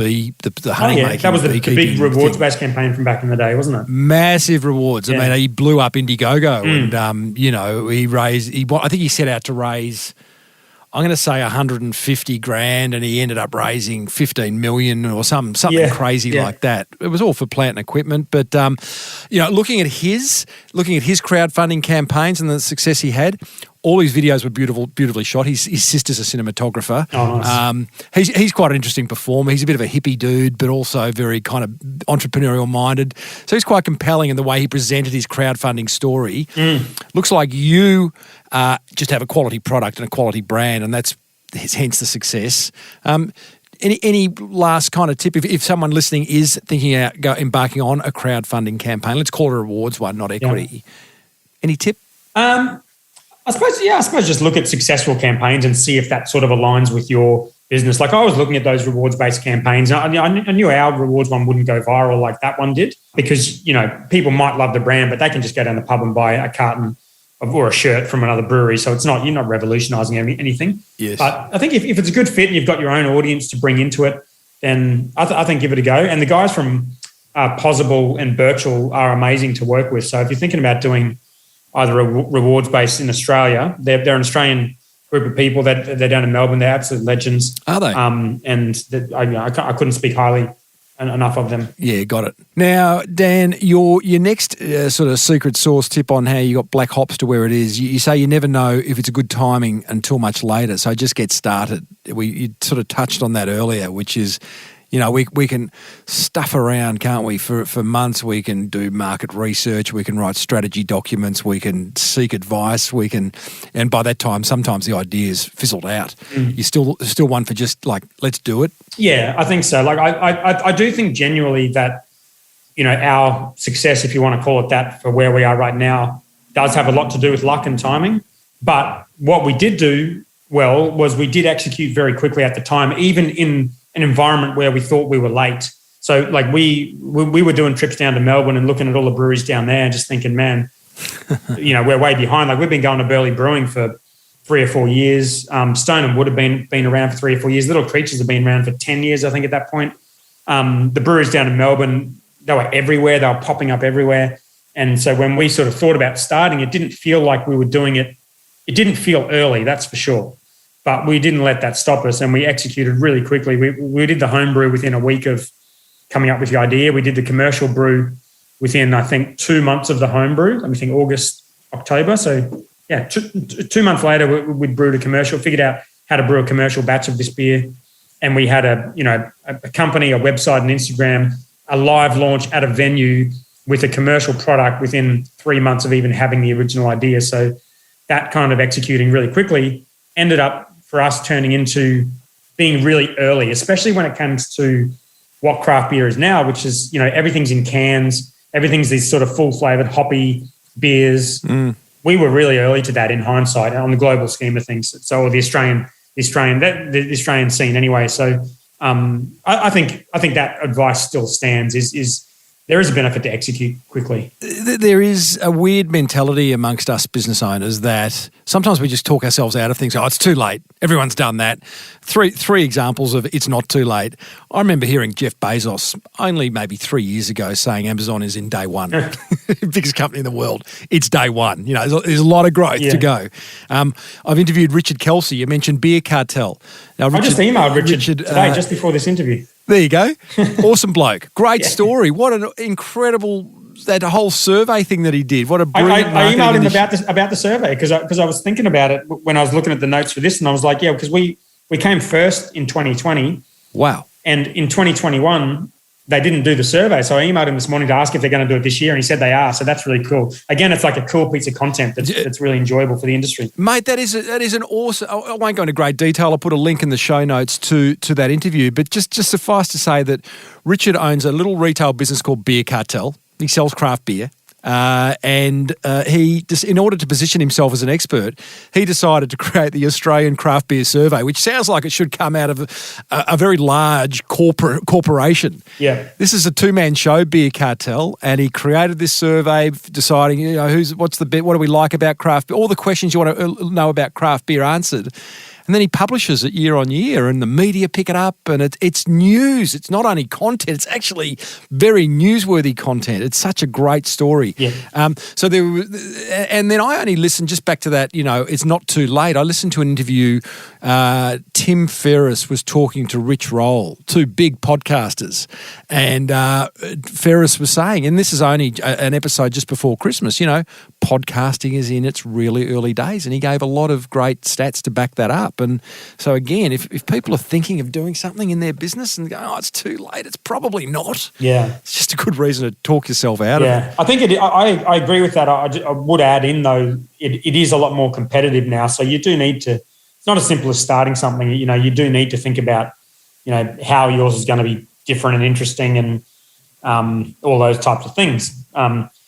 honey making. That was the big rewards-based campaign from back in the day, wasn't it? Massive rewards. Yeah. I mean, he blew up Indiegogo, and he raised. I think he set out to raise, I'm going to say 150 grand, and he ended up raising 15 million or something crazy like that. It was all for plant and equipment, but looking at his crowdfunding campaigns and the success he had, all his videos were beautifully shot. His sister's a cinematographer. Oh, nice. He's quite an interesting performer. He's a bit of a hippie dude, but also very kind of entrepreneurial minded. So he's quite compelling in the way he presented his crowdfunding story. Looks like you just have a quality product and a quality brand, and that's hence the success. Any last kind of tip if someone listening is thinking about embarking on a crowdfunding campaign? Let's call it a rewards one, not equity. Yeah. Any tip? I suppose just look at successful campaigns and see if that sort of aligns with your business. Like I was looking at those rewards-based campaigns. I knew our rewards one wouldn't go viral like that one did because, people might love the brand, but they can just go down the pub and buy a carton or a shirt from another brewery. So you're not revolutionising anything. Yes. But I think if it's a good fit and you've got your own audience to bring into it, then I think give it a go. And the guys from Possible and Birchall are amazing to work with. So if you're thinking about doing either a rewards base in Australia, they're an Australian group of people that they're down in Melbourne. They're absolute legends. Are they? I couldn't speak highly enough of them. Yeah, got it. Now, Dan, your next sort of secret sauce tip on how you got black hops to where it is, you say you never know if it's a good timing until much later, so just get started. You sort of touched on that earlier, which is, we can stuff around, can't we, for months. We can do market research, we can write strategy documents, we can seek advice, and by that time, sometimes the idea's fizzled out. You're still one for just like, let's do it. Yeah, I think so. Like I do think genuinely that, our success, if you want to call it that, for where we are right now, does have a lot to do with luck and timing. But what we did do well was we did execute very quickly at the time, even in an environment where we thought we were late. So like we were doing trips down to Melbourne and looking at all the breweries down there and just thinking, man, we're way behind. Like we've been going to Burley Brewing for 3 or 4 years. Stone and Wood have been around for 3 or 4 years. Little Creatures have been around for 10 years, I think, at that point. The breweries down in Melbourne, they were everywhere. They were popping up everywhere. And so when we sort of thought about starting, it didn't feel like we were doing it. It didn't feel early, that's for sure. But we didn't let that stop us, and we executed really quickly. We did the home brew within a week of coming up with the idea. We did the commercial brew within, I think, 2 months of the home brew. Let me think, August, October. So, yeah, 2 months later, we'd brewed a commercial, figured out how to brew a commercial batch of this beer. And we had a company, a website, an Instagram, a live launch at a venue with a commercial product within 3 months of even having the original idea. So that kind of executing really quickly ended up for us turning into being really early, especially when it comes to what craft beer is now, which is, everything's in cans, everything's these sort of full-flavored hoppy beers. We were really early to that in hindsight on the global scheme of things. So the Australian scene anyway. So I think that advice still stands. Is there is a benefit to execute quickly. There is a weird mentality amongst us business owners that sometimes we just talk ourselves out of things. Oh, it's too late. Everyone's done that. Three examples of it's not too late. I remember hearing Jeff Bezos only maybe 3 years ago saying Amazon is in day one. Biggest company in the world. It's day one. There's a lot of growth to go. I've interviewed Richard Kelsey. You mentioned Beer Cartel. Now, I just emailed Richard today, just before this interview. There you go. Awesome bloke. Great story. What an incredible, that whole survey thing that he did. What a brilliant I emailed him about the survey because I was thinking about it when I was looking at the notes for this, and I was like, yeah, because we came first in 2020. Wow. And in 2021, they didn't do the survey. So I emailed him this morning to ask if they're going to do it this year, and he said they are. So that's really cool. Again, it's like a cool piece of content that's really enjoyable for the industry. Mate, that is an awesome. I won't go into great detail. I'll put a link in the show notes to that interview. But just suffice to say that Richard owns a little retail business called Beer Cartel. He sells craft beer. And he just, in order to position himself as an expert, he decided to create the Australian Craft Beer Survey, which sounds like it should come out of a very large corporation. Yeah, this is a two-man show, Beer Cartel, and he created this survey, deciding what's the bit, what do we like about craft beer, all the questions you want to know about craft beer answered. And then he publishes it year on year, and the media pick it up, and it's news. It's not only content; it's actually very newsworthy content. It's such a great story. Yeah. So there, and then I only listened just back to that. It's not too late. I listened to an interview. Tim Ferriss was talking to Rich Roll, two big podcasters, and Ferriss was saying, and this is only an episode just before Christmas. Podcasting is in its really early days, and he gave a lot of great stats to back that up. And so again, if people are thinking of doing something in their business and go, oh, it's too late, it's probably not. Yeah. It's just a good reason to talk yourself out of it. Yeah, I think I agree with that. I would add in, though, it is a lot more competitive now. So you do need to, it's not as simple as starting something. You do need to think about, how yours is going to be different and interesting and all those types of things.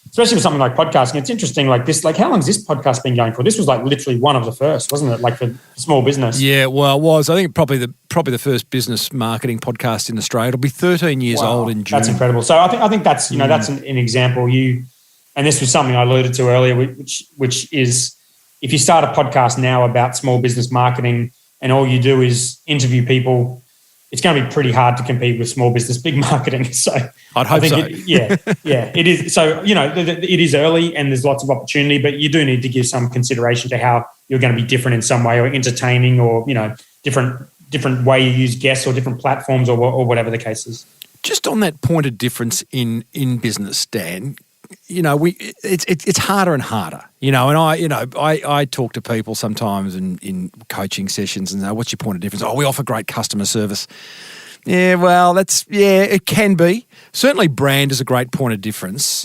Especially with something like podcasting, it's interesting. Like this, how long has this podcast been going for? This was literally one of the first, wasn't it? Like for small business. Yeah, well, it was. I think probably the first business marketing podcast in Australia. It'll be 13 years old in June. That's incredible. So I think that's that's an example. And this was something I alluded to earlier, which is if you start a podcast now about small business marketing and all you do is interview people, it's going to be pretty hard to compete with small business big marketing. So I'd hope so. Yeah, it is. So, it is early and there's lots of opportunity, but you do need to give some consideration to how you're going to be different in some way, or entertaining, or, different way you use guests or different platforms or whatever the case is. Just on that point of difference in business, Dan, it's harder and harder, and I talk to people sometimes in coaching sessions and say, what's your point of difference? Oh, we offer great customer service. Yeah, well, it can be. Certainly brand is a great point of difference.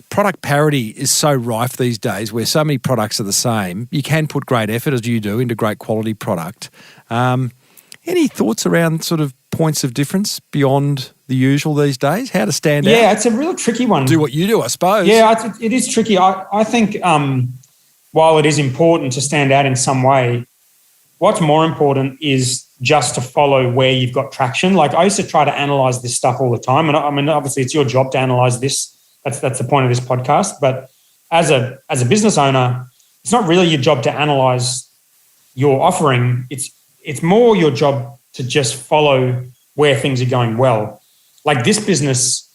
Product parity is so rife these days where so many products are the same. You can put great effort, as you do, into great quality product. Any thoughts around sort of points of difference beyond the usual these days? How to stand out? Yeah, it's a real tricky one. Do what you do, I suppose. Yeah, it is tricky. I think while it is important to stand out in some way, what's more important is just to follow where you've got traction. Like I used to try to analyze this stuff all the time. And I mean, obviously it's your job to analyze this. That's the point of this podcast. But as a business owner, it's not really your job to analyze your offering. It's more your job to just follow where things are going well. Like this business,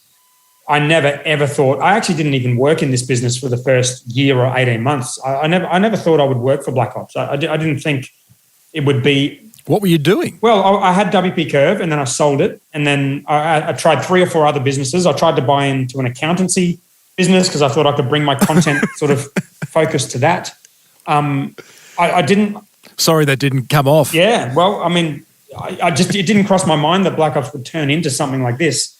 I never ever thought, I actually didn't even work in this business for the first year or 18 months. I never thought I would work for Black Ops. I didn't think it would be. What were you doing? Well, I had WP Curve and then I sold it. And then I tried 3 or 4 other businesses. I tried to buy into an accountancy business because I thought I could bring my content sort of focus to that. I didn't. Sorry, that didn't come off. Yeah. Well, I mean, it didn't cross my mind that Black Ops would turn into something like this,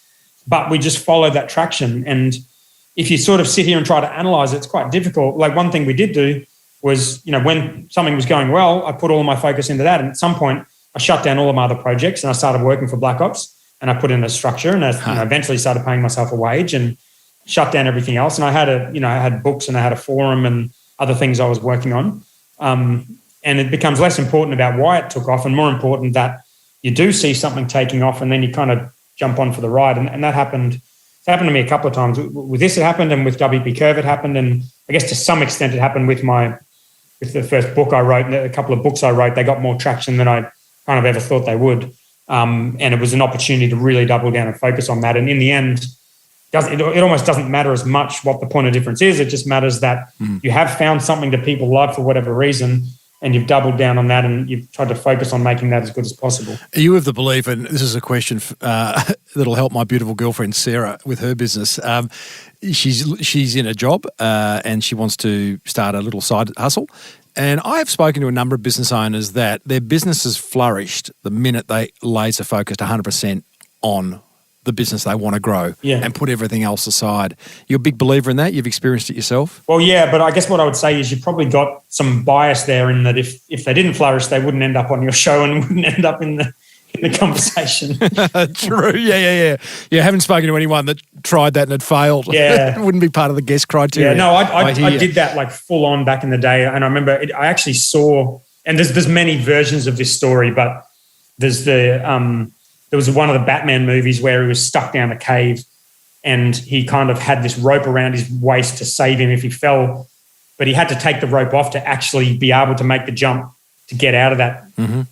but we just followed that traction. And if you sort of sit here and try to analyze it, it's quite difficult. Like one thing we did do was, when something was going well, I put all of my focus into that. And at some point I shut down all of my other projects and I started working for Black Ops and I put in a structure and I eventually started paying myself a wage and shut down everything else. And I had I had books and I had a forum and other things I was working on. And it becomes less important about why it took off and more important that you do see something taking off and then you kind of jump on for the ride. And that happened. It's happened to me a couple of times. With this, it happened, and with WP Curve, it happened. And I guess to some extent it happened with the first book I wrote and a couple of books I wrote. They got more traction than I kind of ever thought they would. And it was an opportunity to really double down and focus on that. And in the end, it almost doesn't matter as much what the point of difference is. It just matters that you have found something that people love for whatever reason, and you've doubled down on that and you've tried to focus on making that as good as possible. Are you of the belief, and this is a question that'll help my beautiful girlfriend Sarah with her business. She's in a job and she wants to start a little side hustle. And I have spoken to a number of business owners that their businesses flourished the minute they laser focused 100% on the business they want to grow and put everything else aside. You're a big believer in that? You've experienced it yourself? Well, yeah, but I guess what I would say is you probably got some bias there in that if they didn't flourish, they wouldn't end up on your show and wouldn't end up in the conversation. True, yeah. You haven't spoken to anyone that tried that and it failed. Yeah. It wouldn't be part of the guest criteria. Yeah, no, I did that like full on back in the day. And I remember I actually saw, and there's many versions of this story, but there's there was one of the Batman movies where he was stuck down a cave and he kind of had this rope around his waist to save him if he fell, but he had to take the rope off to actually be able to make the jump to get out of that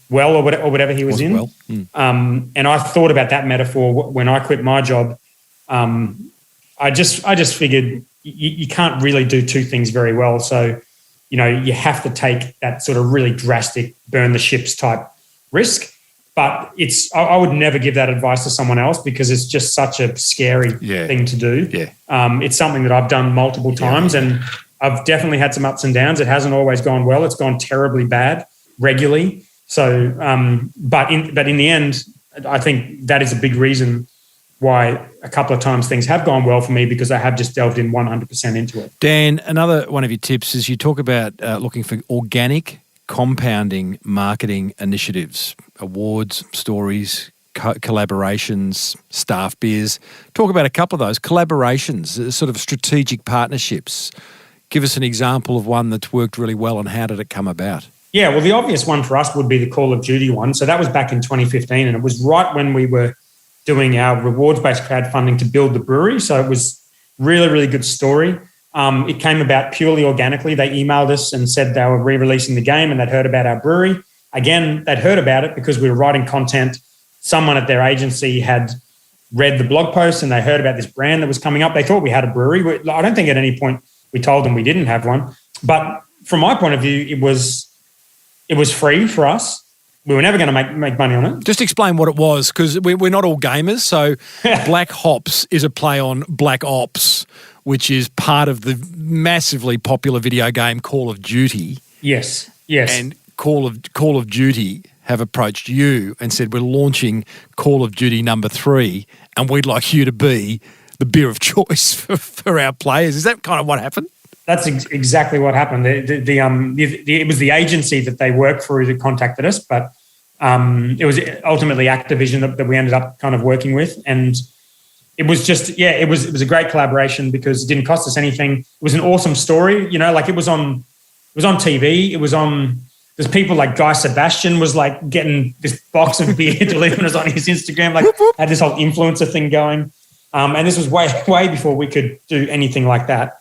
well or whatever he was in. Well. And I thought about that metaphor when I quit my job. I just figured you can't really do two things very well. So, you have to take that sort of really drastic burn the ships type risk. But I would never give that advice to someone else because it's just such a scary thing to do. Yeah. It's something that I've done multiple times and I've definitely had some ups and downs. It hasn't always gone well. It's gone terribly bad regularly. So, but in the end, I think that is a big reason why a couple of times things have gone well for me because I have just delved in 100% into it. Dan, another one of your tips is you talk about looking for organic compounding marketing initiatives, awards, stories, collaborations, staff beers. Talk about a couple of those collaborations, sort of strategic partnerships. Give us an example of one that's worked really well and how did it come about? Yeah, well, the obvious one for us would be the Call of Duty one. So that was back in 2015 and it was right when we were doing our rewards-based crowdfunding to build the brewery. So it was really, really good story. It came about purely organically. They emailed us and said they were re-releasing the game and they'd heard about our brewery. Again, they'd heard about it because we were writing content. Someone at their agency had read the blog post and they heard about this brand that was coming up. They thought we had a brewery. I don't think at any point we told them we didn't have one. But from my point of view, it was free for us. We were never going to make money on it. Just explain what it was, because we're not all gamers. So Black Hops is a play on Black Ops, which is part of the massively popular video game Call of Duty. Yes. And Call of Duty have approached you and said, we're launching Call of Duty number 3 and we'd like you to be the beer of choice for our players. Is that kind of what happened? That's exactly what happened. It was the agency that they worked through that contacted us, but it was ultimately Activision that we ended up kind of working with. And it was just, it was a great collaboration because it didn't cost us anything. It was an awesome story, like it was on TV. It was on There's people like Guy Sebastian was like getting this box of beer delivered on his Instagram, like had this whole influencer thing going. And this was way before we could do anything like that.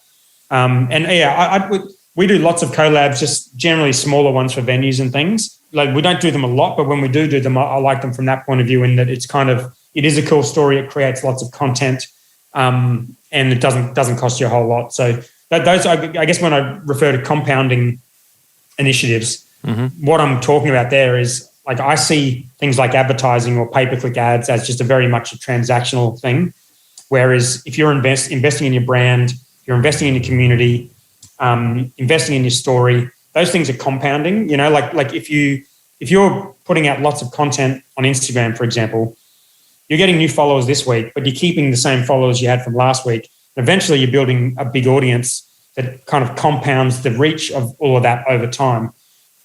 We do lots of collabs, just generally smaller ones for venues and things. Like we don't do them a lot, but when we do them, I like them from that point of view in that it is a cool story. It creates lots of content, and it doesn't cost you a whole lot. So those, I guess, when I refer to compounding initiatives, what I'm talking about there is like I see things like advertising or pay-per-click ads as just a very much a transactional thing. Whereas if you're investing in your brand, you're investing in your community, investing in your story, those things are compounding. You know, like if you're putting out lots of content on Instagram, for example, you're getting new followers this week, but you're keeping the same followers you had from last week. And eventually you're building a big audience that kind of compounds the reach of all of that over time.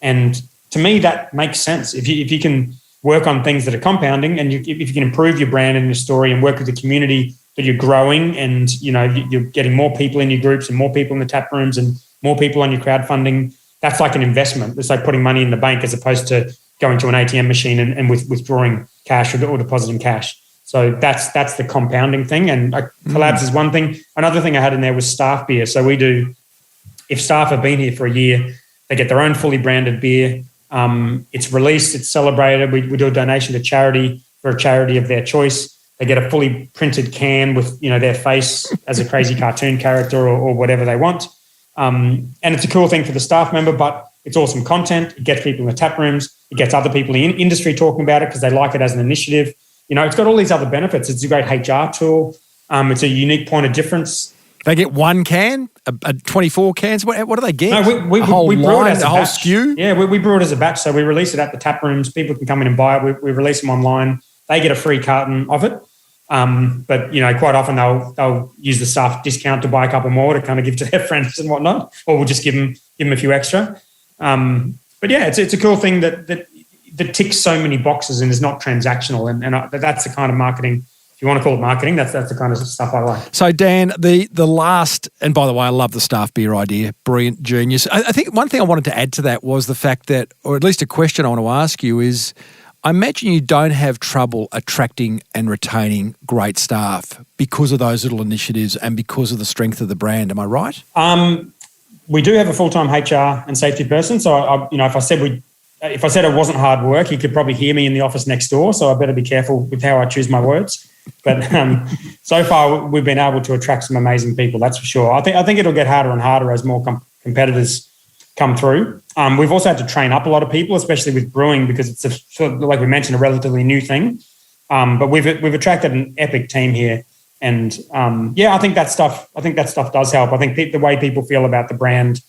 And to me, that makes sense. If you can work on things that are compounding and if you can improve your brand and your story and work with the community that you're growing and, you know, you're getting more people in your groups and more people in the tap rooms and more people on your crowdfunding, that's like an investment. It's like putting money in the bank as opposed to going to an ATM machine and withdrawing cash or depositing cash. So that's the compounding thing. And collabs is one thing. Another thing I had in there was staff beer. So we do, if staff have been here for a year, they get their own fully branded beer. It's released, it's celebrated. We do a donation to charity for a charity of their choice. They get a fully printed can with, you know, their face as a crazy cartoon character or whatever they want. And it's a cool thing for the staff member, but it's awesome content. It gets people in the tap rooms. It gets other people in industry talking about it because they like it as an initiative. You know, it's got all these other benefits. It's a great HR tool. It's a unique point of difference. They get one can, 24 cans. What do they get? No, we brew it as a whole batch. SKU? Yeah, we brew it as a batch. So we release it at the tap rooms. People can come in and buy it. We release them online. They get a free carton of it. But, you know, quite often they'll use the staff discount to buy a couple more to kind of give to their friends and whatnot, or we'll just give them a few extra. But yeah, it's a cool thing that ticks so many boxes and is not transactional. And that's the kind of marketing, if you want to call it marketing, that's the kind of stuff I like. So Dan, the last, and by the way, I love the staff beer idea, brilliant, genius. I think one thing I wanted to add to that was the fact that, or at least a question I want to ask you is, I imagine you don't have trouble attracting and retaining great staff because of those little initiatives and because of the strength of the brand. Am I right? We do have a full-time HR and safety person. So, if I said it wasn't hard work, you could probably hear me in the office next door. So I better be careful with how I choose my words. But so far, we've been able to attract some amazing people. That's for sure. I think it'll get harder and harder as more competitors come through. We've also had to train up a lot of people, especially with brewing, because it's like we mentioned, a relatively new thing. But we've attracted an epic team here, and I think that stuff does help. I think the way people feel about the brand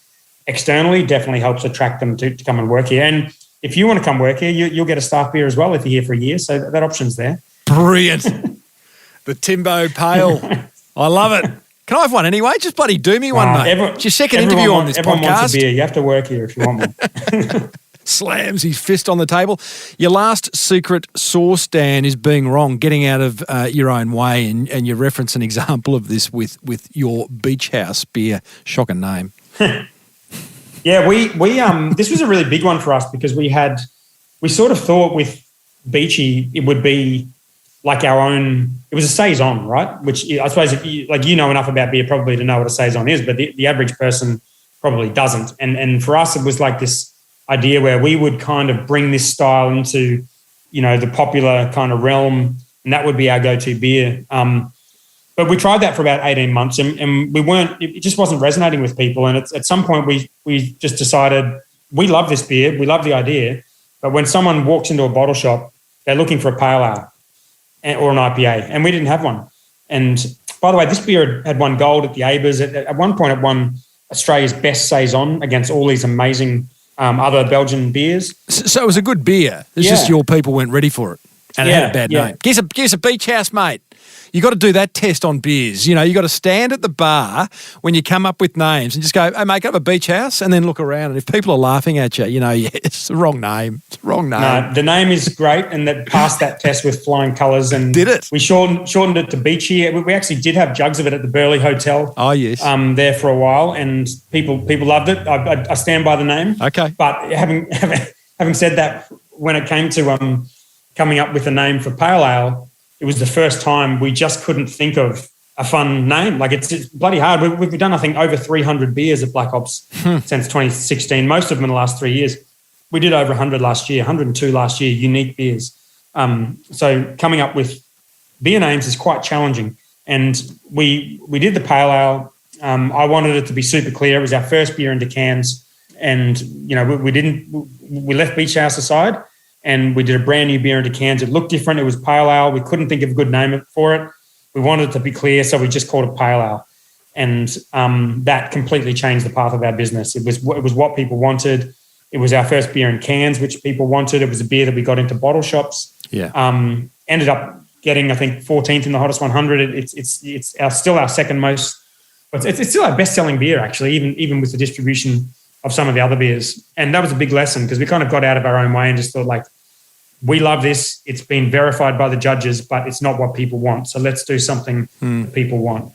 externally definitely helps attract them to come and work here. And if you want to come work here, you'll get a staff beer as well if you're here for a year. So that option's there. Brilliant. The Timbo Pale. I love it. Can I have one anyway? Just bloody do me one, mate. It's your second interview on this everyone podcast. Wants a beer. You have to work here if you want one. Slams his fist on the table. Your last secret sauce, Dan, is being wrong, getting out of your own way, and you reference an example of this with your Beach House beer. Shocking name. Yeah, we this was a really big one for us because we sort of thought with Beachy it would be like our own. It was a saison, right? Which I suppose if you know enough about beer probably to know what a saison is, but the average person probably doesn't. And for us, it was like this idea where we would kind of bring this style into, you know, the popular kind of realm, and that would be our go-to beer. But we tried that for about 18 months and it just wasn't resonating with people. And at some point we just decided we love this beer, we love the idea, but when someone walks into a bottle shop, they're looking for a pale ale or an IPA, and we didn't have one. And by the way, this beer had won gold at the ABERs. At one point it won Australia's best saison against all these amazing other Belgian beers. So it was a good beer. It's just your people weren't ready for it. And it had a bad name. Give us a beach house, mate. You got to do that test on beers. You got to stand at the bar when you come up with names and just go, hey, mate, can I have a beach house? And then look around. And if people are laughing at you, it's the wrong name. It's the wrong name. No, the name is great, and that passed that test with flying colours. And did it? We shortened it to Beachy. We actually did have jugs of it at the Burleigh Hotel. Oh, yes. There for a while, and people loved it. I stand by the name. Okay. But having said that, when it came to coming up with a name for Pale Ale, it was the first time we just couldn't think of a fun name. Like it's bloody hard. We've done, I think, over 300 beers at Black Ops since 2016, most of them in the last 3 years. We did over 100 last year, 102 last year, unique beers. So coming up with beer names is quite challenging. And we did the Pale Ale. I wanted it to be super clear. It was our first beer into cans. And, we left Beach House aside. And we did a brand new beer into cans. It looked different. It was Pale Ale. We couldn't think of a good name for it. We wanted it to be clear, so we just called it Pale Ale. And that completely changed the path of our business. It was what people wanted. It was our first beer in cans, which people wanted. It was a beer that we got into bottle shops. Yeah. Ended up getting, I think, 14th in the Hottest 100. It's still our second most. It's still our best-selling beer, actually, even with the distribution of some of the other beers. And that was a big lesson because we kind of got out of our own way and just thought, like, we love this. It's been verified by the judges, but it's not what people want. So let's do something that people want.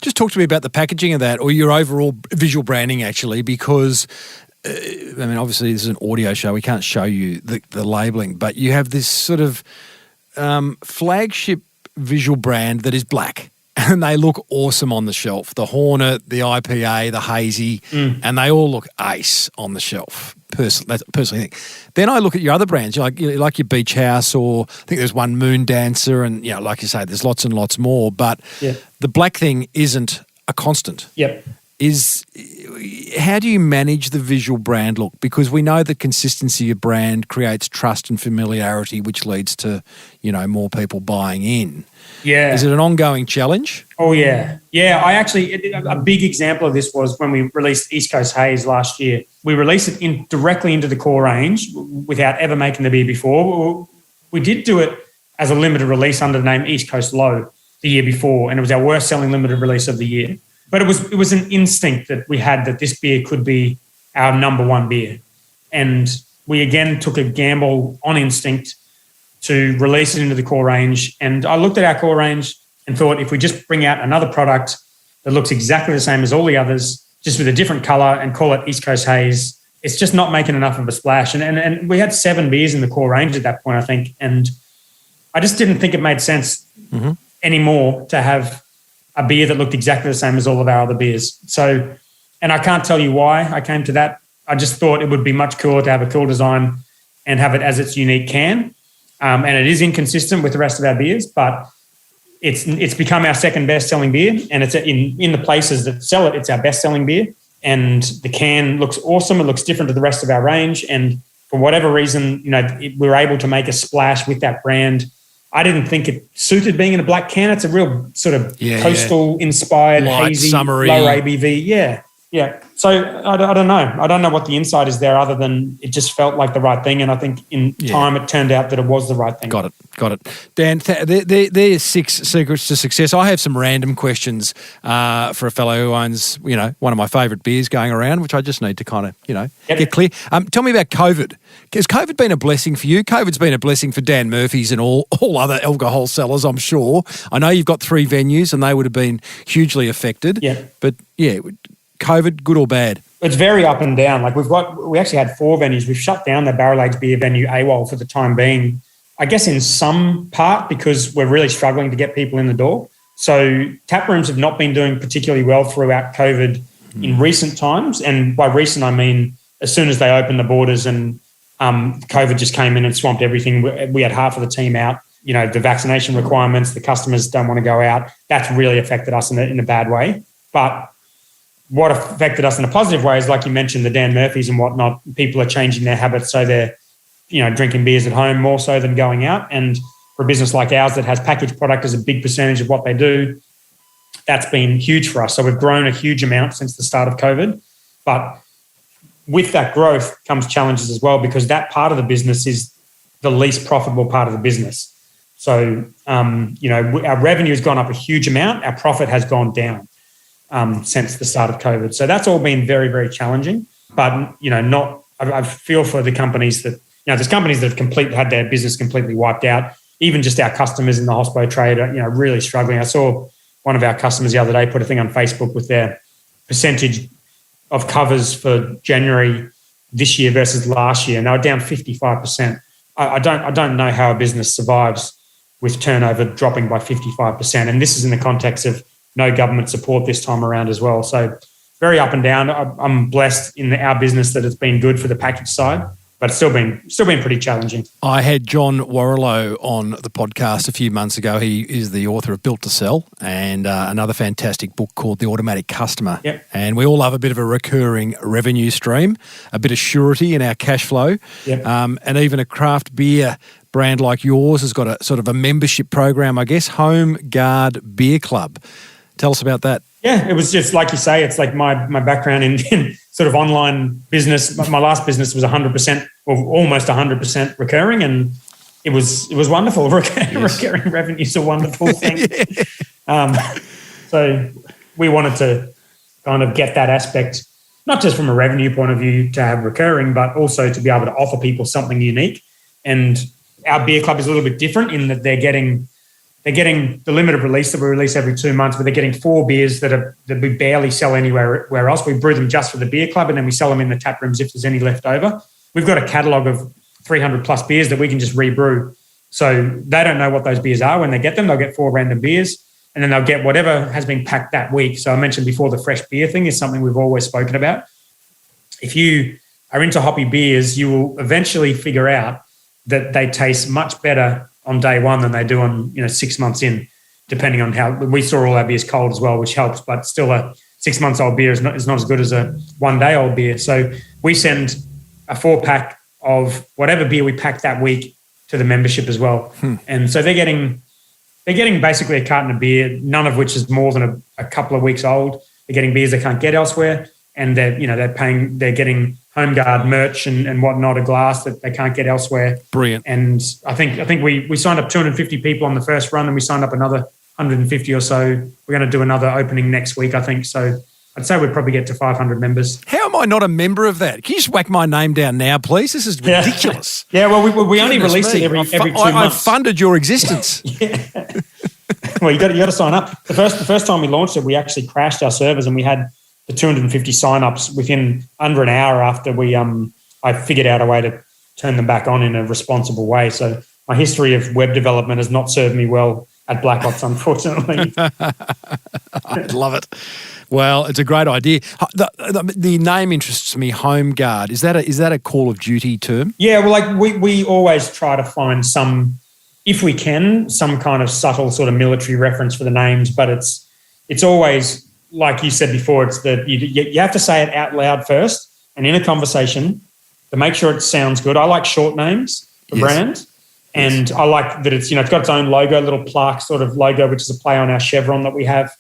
Just talk to me about the packaging of that, or your overall visual branding, actually, because, obviously this is an audio show. We can't show you the labelling, but you have this sort of flagship visual brand that is black. And they look awesome on the shelf. The Hornet, the IPA, the Hazy, and they all look ace on the shelf. That's personally think. Then I look at your other brands, like your Beach House, or I think there's one Moon Dancer, and like you say, there's lots and lots more. But the black thing isn't a constant. Yep. How do you manage the visual brand look? Because we know that consistency of brand creates trust and familiarity, which leads to more people buying in. Yeah. Is it an ongoing challenge? Oh, yeah. Yeah, a big example of this was when we released East Coast Haze last year. We released it directly into the core range without ever making the beer before. We did do it as a limited release under the name East Coast Low the year before, and it was our worst selling limited release of the year. But it was an instinct that we had that this beer could be our number one beer. And we again took a gamble on instinct to release it into the core range. And I looked at our core range and thought, if we just bring out another product that looks exactly the same as all the others, just with a different color, and call it East Coast Haze, it's just not making enough of a splash. And we had 7 beers in the core range at that point, I think. And I just didn't think it made sense anymore to have a beer that looked exactly the same as all of our other beers. So, and I can't tell you why I came to that. I just thought it would be much cooler to have a cool design and have it as its unique can. And it is inconsistent with the rest of our beers, but it's become our second best selling beer, and it's in the places that sell it, it's our best selling beer. And the can looks awesome. It looks different to the rest of our range. And for whatever reason, we were able to make a splash with that brand. I didn't think it suited being in a black can. It's a real sort of coastal inspired, light, hazy, summery, low ABV. Yeah. So I don't know. I don't know what the inside is there, other than it just felt like the right thing. And I think in time it turned out that it was the right thing. Got it. Dan, there's 6 secrets to success. I have some random questions for a fellow who owns, one of my favourite beers going around, which I just need to kind of, get clear. Tell me about COVID. Has COVID been a blessing for you? COVID's been a blessing for Dan Murphy's and all other alcohol sellers, I'm sure. I know you've got 3 venues and they would have been hugely affected. Yeah. But, COVID, good or bad? It's very up and down. Like we actually had 4 venues. We've shut down the Barrel Aged Beer venue AWOL for the time being, I guess in some part because we're really struggling to get people in the door. So tap rooms have not been doing particularly well throughout COVID in recent times. And by recent, I mean as soon as they opened the borders and COVID just came in and swamped everything. We had half of the team out. The vaccination requirements, the customers don't want to go out. That's really affected us in a bad way. But what affected us in a positive way is, like you mentioned, the Dan Murphys and whatnot. People are changing their habits, so they're, drinking beers at home more so than going out. And for a business like ours that has packaged product as a big percentage of what they do, that's been huge for us. So we've grown a huge amount since the start of COVID. But with that growth comes challenges as well, because that part of the business is the least profitable part of the business. So, our revenue has gone up a huge amount. Our profit has gone down since the start of COVID. So that's all been very, very challenging. But, I feel for the companies that, there's companies that have had their business completely wiped out. Even just our customers in the hospo trade are, really struggling. I saw one of our customers the other day put a thing on Facebook with their percentage of covers for January this year versus last year, and they were down 55%. I don't know how a business survives with turnover dropping by 55%. And this is in the context of no government support this time around as well. So very up and down. I'm blessed in our business that it's been good for the package side, but it's still been pretty challenging. I had John Warrilow on the podcast a few months ago. He is the author of Built to Sell and another fantastic book called The Automatic Customer. Yep. And we all love a bit of a recurring revenue stream, a bit of surety in our cash flow. Yep. And even a craft beer brand like yours has got a sort of a membership program, I guess, Home Guard Beer Club. Tell us about that. Yeah, it was just like you say, it's like my background in sort of online business. My last business was 100% or almost 100% recurring, and it was wonderful. Recurring revenue is a wonderful thing. So we wanted to kind of get that aspect, not just from a revenue point of view to have recurring, but also to be able to offer people something unique. And our beer club is a little bit different in that they're getting the limited release that we release every 2 months, but they're getting 4 beers that we barely sell anywhere else. We brew them just for the beer club, and then we sell them in the tap rooms if there's any left over. We've got a catalogue of 300 plus beers that we can just rebrew. So they don't know what those beers are. When they get them, they'll get 4 random beers, and then they'll get whatever has been packed that week. So I mentioned before, the fresh beer thing is something we've always spoken about. If you are into hoppy beers, you will eventually figure out that they taste much better on day one than they do on 6 months in, depending on how we store all our beers cold as well, which helps. But still, a 6 months old beer is not as good as a 1 day old beer. So we send a 4-pack of whatever beer we pack that week to the membership as well. And so they're getting basically a carton of beer, none of which is more than a couple of weeks old. They're getting beers they can't get elsewhere, and they're getting Home Guard merch and whatnot, a glass that they can't get elsewhere. Brilliant. And I think we signed up 250 people on the first run, and we signed up another 150 or so. We're going to do another opening next week, I think. So I'd say we'd probably get to 500 members. How am I not a member of that? Can you just whack my name down now, please? This is ridiculous. Yeah, well, we only release it every 2 months. I've funded your existence. Yeah. Well, you got to sign up. The first time we launched it, we actually crashed our servers, and we had the 250 sign-ups within under an hour after I figured out a way to turn them back on in a responsible way. So my history of web development has not served me well at Black Ops, unfortunately. I love it. Well, it's a great idea. The name interests me, Home Guard. Is that a Call of Duty term? Yeah, well, like we always try to find if we can, some kind of subtle sort of military reference for the names, but it's always, like you said before, it's that you have to say it out loud first and in a conversation to make sure it sounds good. I like short names for brands, and I like that it's got its own logo, little plaque sort of logo, which is a play on our chevron that we have.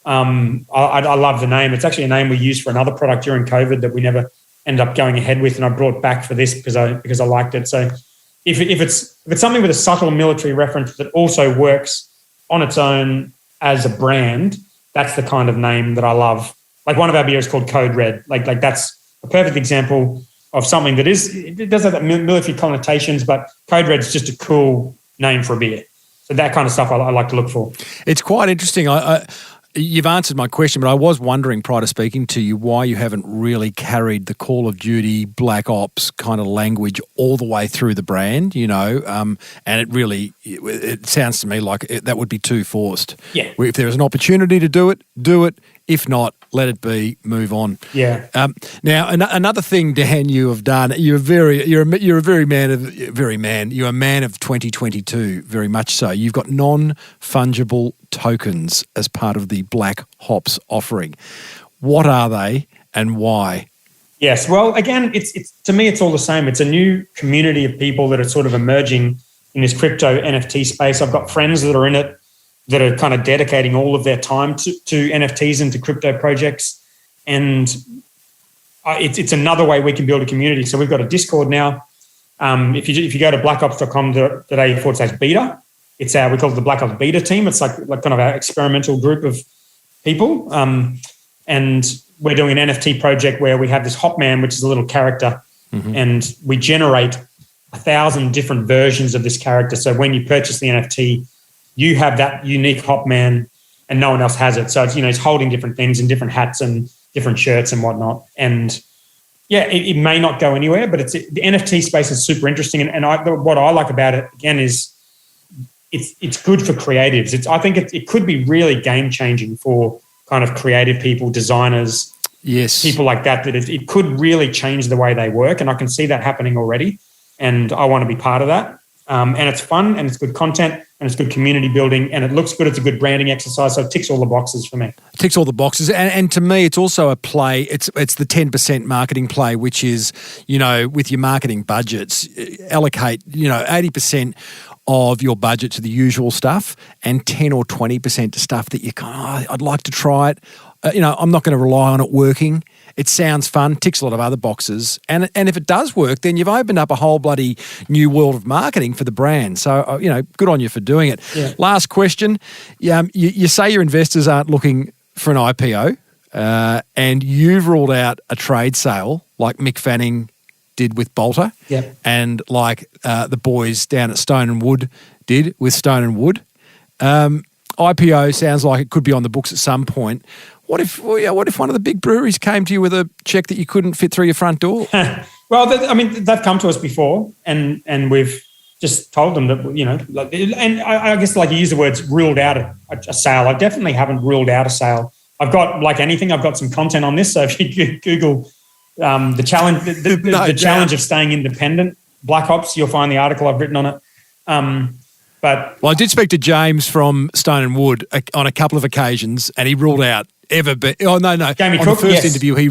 I love the name. It's actually a name we used for another product during COVID that we never ended up going ahead with, and I brought back for this because I liked it. So if it's something with a subtle military reference that also works on its own as a brand, that's the kind of name that I love. Like one of our beers is called Code Red. Like that's a perfect example of something that it does have that military connotations, but Code Red's just a cool name for a beer. So that kind of stuff I like to look for. It's quite interesting. You've answered my question, but I was wondering prior to speaking to you why you haven't really carried the Call of Duty, Black Ops kind of language all the way through the brand, and it sounds to me like that would be too forced. Yeah. If there is an opportunity to do it, do it. If not, let it be, move on. Yeah. Now, another thing, Dan, you have done, you're a man of 2022, very much so. You've got non-fungible tokens as part of the Black Hops offering. What are they and why? Yes. Well, again, it's to me, it's all the same. It's a new community of people that are sort of emerging in this crypto NFT space. I've got friends that are in it that are kind of dedicating all of their time to NFTs and to crypto projects. And it's another way we can build a community. So we've got a Discord now. If you go to blackops.com.au/beta, we call it the Black Ops Beta team. It's like kind of our experimental group of people. And we're doing an NFT project where we have this Hopman, which is a little character, and we generate 1,000 different versions of this character. So when you purchase the NFT, you have that unique Hopman and no one else has it. So it's, it's holding different things and different hats and different shirts and whatnot. And yeah, it may not go anywhere, but the NFT space is super interesting. And what I like about it, again, is it's good for creatives. I think it could be really game-changing for kind of creative people, designers, people like that it could really change the way they work. And I can see that happening already. And I want to be part of that. And it's fun and it's good content and it's good community building and it looks good. It's a good branding exercise. So it ticks all the boxes for me. It ticks all the boxes. And to me, it's also a play. It's the 10% marketing play, which is, with your marketing budgets, allocate, 80% of your budget to the usual stuff and 10 or 20% to stuff that you I'd like to try it. I'm not going to rely on it working. It sounds fun, ticks a lot of other boxes. And if it does work, then you've opened up a whole bloody new world of marketing for the brand. So, good on you for doing it. Yeah. Last question. You say your investors aren't looking for an IPO and you've ruled out a trade sale like Mick Fanning did with Bolter and like the boys down at Stone and Wood did with Stone and Wood. IPO sounds like it could be on the books at some point. What if one of the big breweries came to you with a check that you couldn't fit through your front door? Well, they've come to us before, and we've just told them that and I guess like you use the words ruled out a sale. I definitely haven't ruled out a sale. I've got like anything. I've got some content on this. So if you Google the challenge, the challenge of staying independent, Black Ops, you'll find the article I've written on it. But I did speak to James from Stone and Wood on a couple of occasions, and he ruled out Jamie on Cook, the first interview, he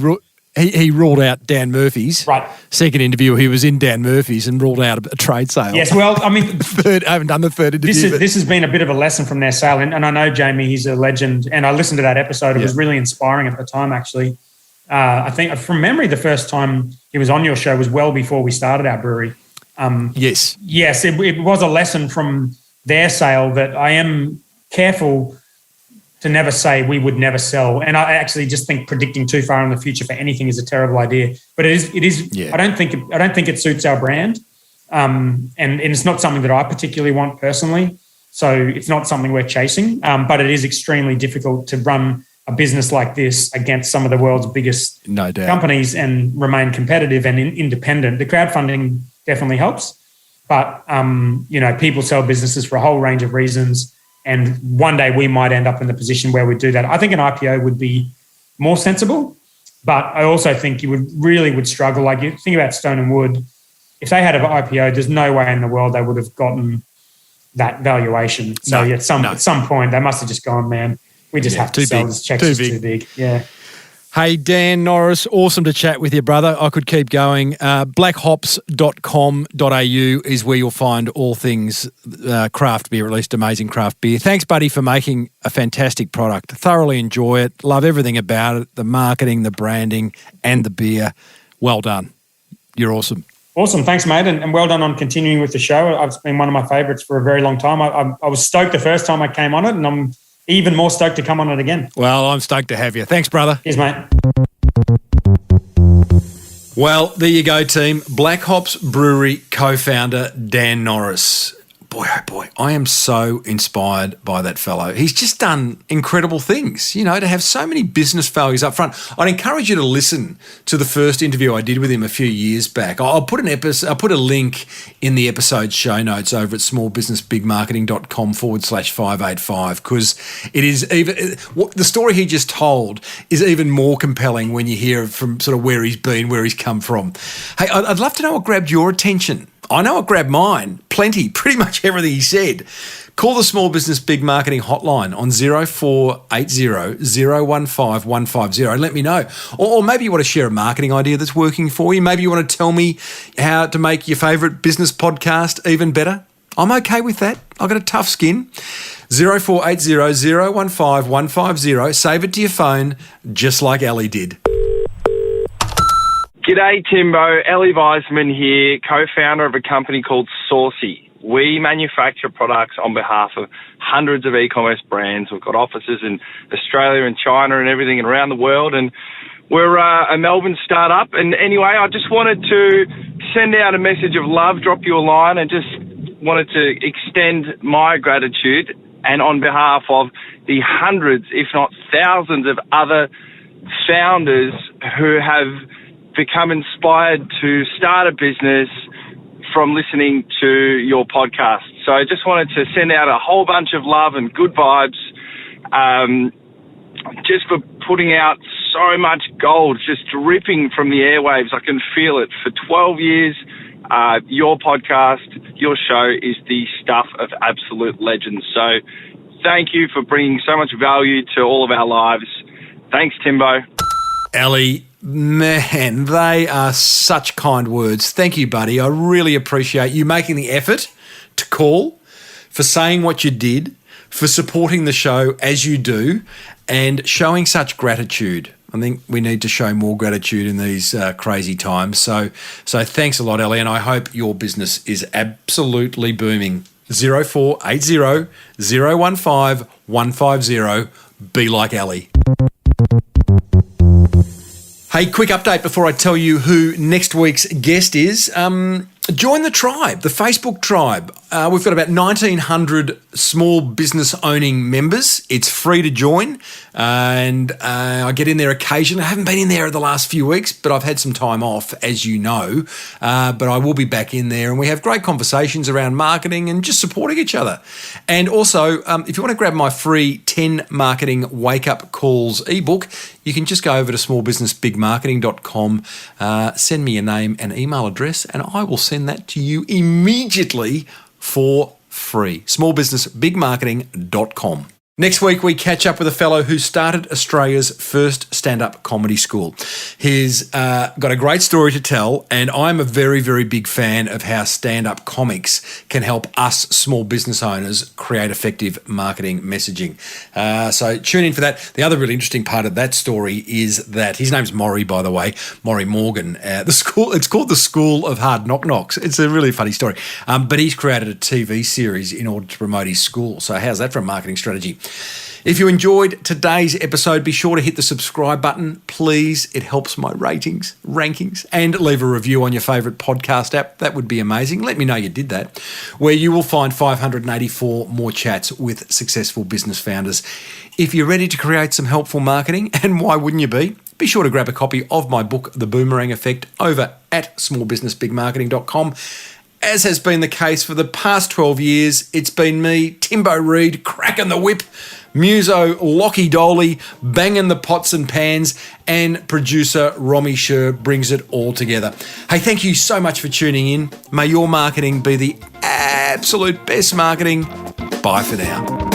ruled out Dan Murphy's. Right. Second interview, he was in Dan Murphy's and ruled out a trade sale. Yes, well, I haven't done the third interview. This has been a bit of a lesson from their sale, and I know Jamie, he's a legend, and I listened to that episode. It was really inspiring at the time, actually. I think from memory, the first time he was on your show was well before we started our brewery. Yes. Yes, it was a lesson from their sale that I am careful to never say we would never sell. And I actually just think predicting too far in the future for anything is a terrible idea. But it is. Yeah. I don't think it suits our brand, and it's not something that I particularly want personally. So it's not something we're chasing. But it is extremely difficult to run a business like this against some of the world's biggest companies and remain competitive and independent. The crowdfunding definitely helps, but people sell businesses for a whole range of reasons. And one day we might end up in the position where we do that. I think an IPO would be more sensible, but I also think you would struggle. Like you think about Stone and Wood, if they had an IPO, there's no way in the world they would have gotten that valuation. So at some point they must have just gone, man, we just have to sell this. Check's too big. Yeah. Hey, Dan Norris, awesome to chat with you, brother. I could keep going. Blackhops.com.au is where you'll find all things craft beer, at least amazing craft beer. Thanks, buddy, for making a fantastic product. Thoroughly enjoy it. Love everything about it, the marketing, the branding, and the beer. Well done. You're awesome. Awesome. Thanks, mate. And well done on continuing with the show. It's been one of my favourites for a very long time. I was stoked the first time I came on it, and I'm even more stoked to come on it again. Well, I'm stoked to have you. Thanks, brother. Cheers, mate. Well, there you go, team. Black Hops Brewery co-founder Dan Norris. Boy, oh boy, I am so inspired by that fellow. He's just done incredible things, to have so many business failures up front. I'd encourage you to listen to the first interview I did with him a few years back. I'll put a link in the episode show notes over at smallbusinessbigmarketing.com/585 because it is the story he just told is even more compelling when you hear from sort of where he's been, where he's come from. Hey, I'd love to know what grabbed your attention. I know it grabbed mine. Plenty, pretty much everything he said. Call the Small Business Big Marketing hotline on 0480 015 150 and let me know. Or maybe you want to share a marketing idea that's working for you. Maybe you want to tell me how to make your favourite business podcast even better. I'm okay with that. I've got a tough skin. 0480 015 150. Save it to your phone just like Ali did. G'day, Timbo. Ellie Weisman here, co-founder of a company called Saucy. We manufacture products on behalf of hundreds of e-commerce brands. We've got offices in Australia and China and everything around the world, and we're a Melbourne startup. And anyway, I just wanted to send out a message of love, drop you a line, and just wanted to extend my gratitude, and on behalf of the hundreds, if not thousands of other founders who have become inspired to start a business from listening to your podcast. So I just wanted to send out a whole bunch of love and good vibes, just for putting out so much gold, just dripping from the airwaves. I can feel it. For 12 years, your podcast, your show is the stuff of absolute legends. So thank you for bringing so much value to all of our lives. Thanks, Timbo. Ellie, man, they are such kind words. Thank you, buddy. I really appreciate you making the effort to call, for saying what you did, for supporting the show as you do, and showing such gratitude. I think we need to show more gratitude in these crazy times. So thanks a lot, Ellie, and I hope your business is absolutely booming. 0480 015 150. Be like Ellie. Hey, quick update before I tell you who next week's guest is. Join the tribe, the Facebook tribe. We've got about 1,900 small business owning members. It's free to join, and I get in there occasionally. I haven't been in there the last few weeks, but I've had some time off, as you know. But I will be back in there, and we have great conversations around marketing and just supporting each other. And also, if you want to grab my free 10 Marketing Wake-Up Calls ebook, you can just go over to smallbusinessbigmarketing.com, send me your name and email address, and I will send that to you immediately for free. smallbusinessbigmarketing.com. Next week, we catch up with a fellow who started Australia's first stand-up comedy school. He's got a great story to tell, and I'm a very, very big fan of how stand-up comics can help us small business owners create effective marketing messaging. So tune in for that. The other really interesting part of that story is that his name's Maury, by the way, Maury Morgan. It's called the School of Hard Knock Knocks. It's a really funny story. But he's created a TV series in order to promote his school. So how's that for a marketing strategy? If you enjoyed today's episode, be sure to hit the subscribe button, please. It helps my ratings, rankings, and leave a review on your favourite podcast app. That would be amazing. Let me know you did that, where you will find 584 more chats with successful business founders. If you're ready to create some helpful marketing, and why wouldn't you be sure to grab a copy of my book, The Boomerang Effect, over at smallbusinessbigmarketing.com. As has been the case for the past 12 years, it's been me, Timbo Reid, cracking the whip, Muso, Lockie Doley, banging the pots and pans, and producer Romy Sher brings it all together. Hey, thank you so much for tuning in. May your marketing be the absolute best marketing. Bye for now.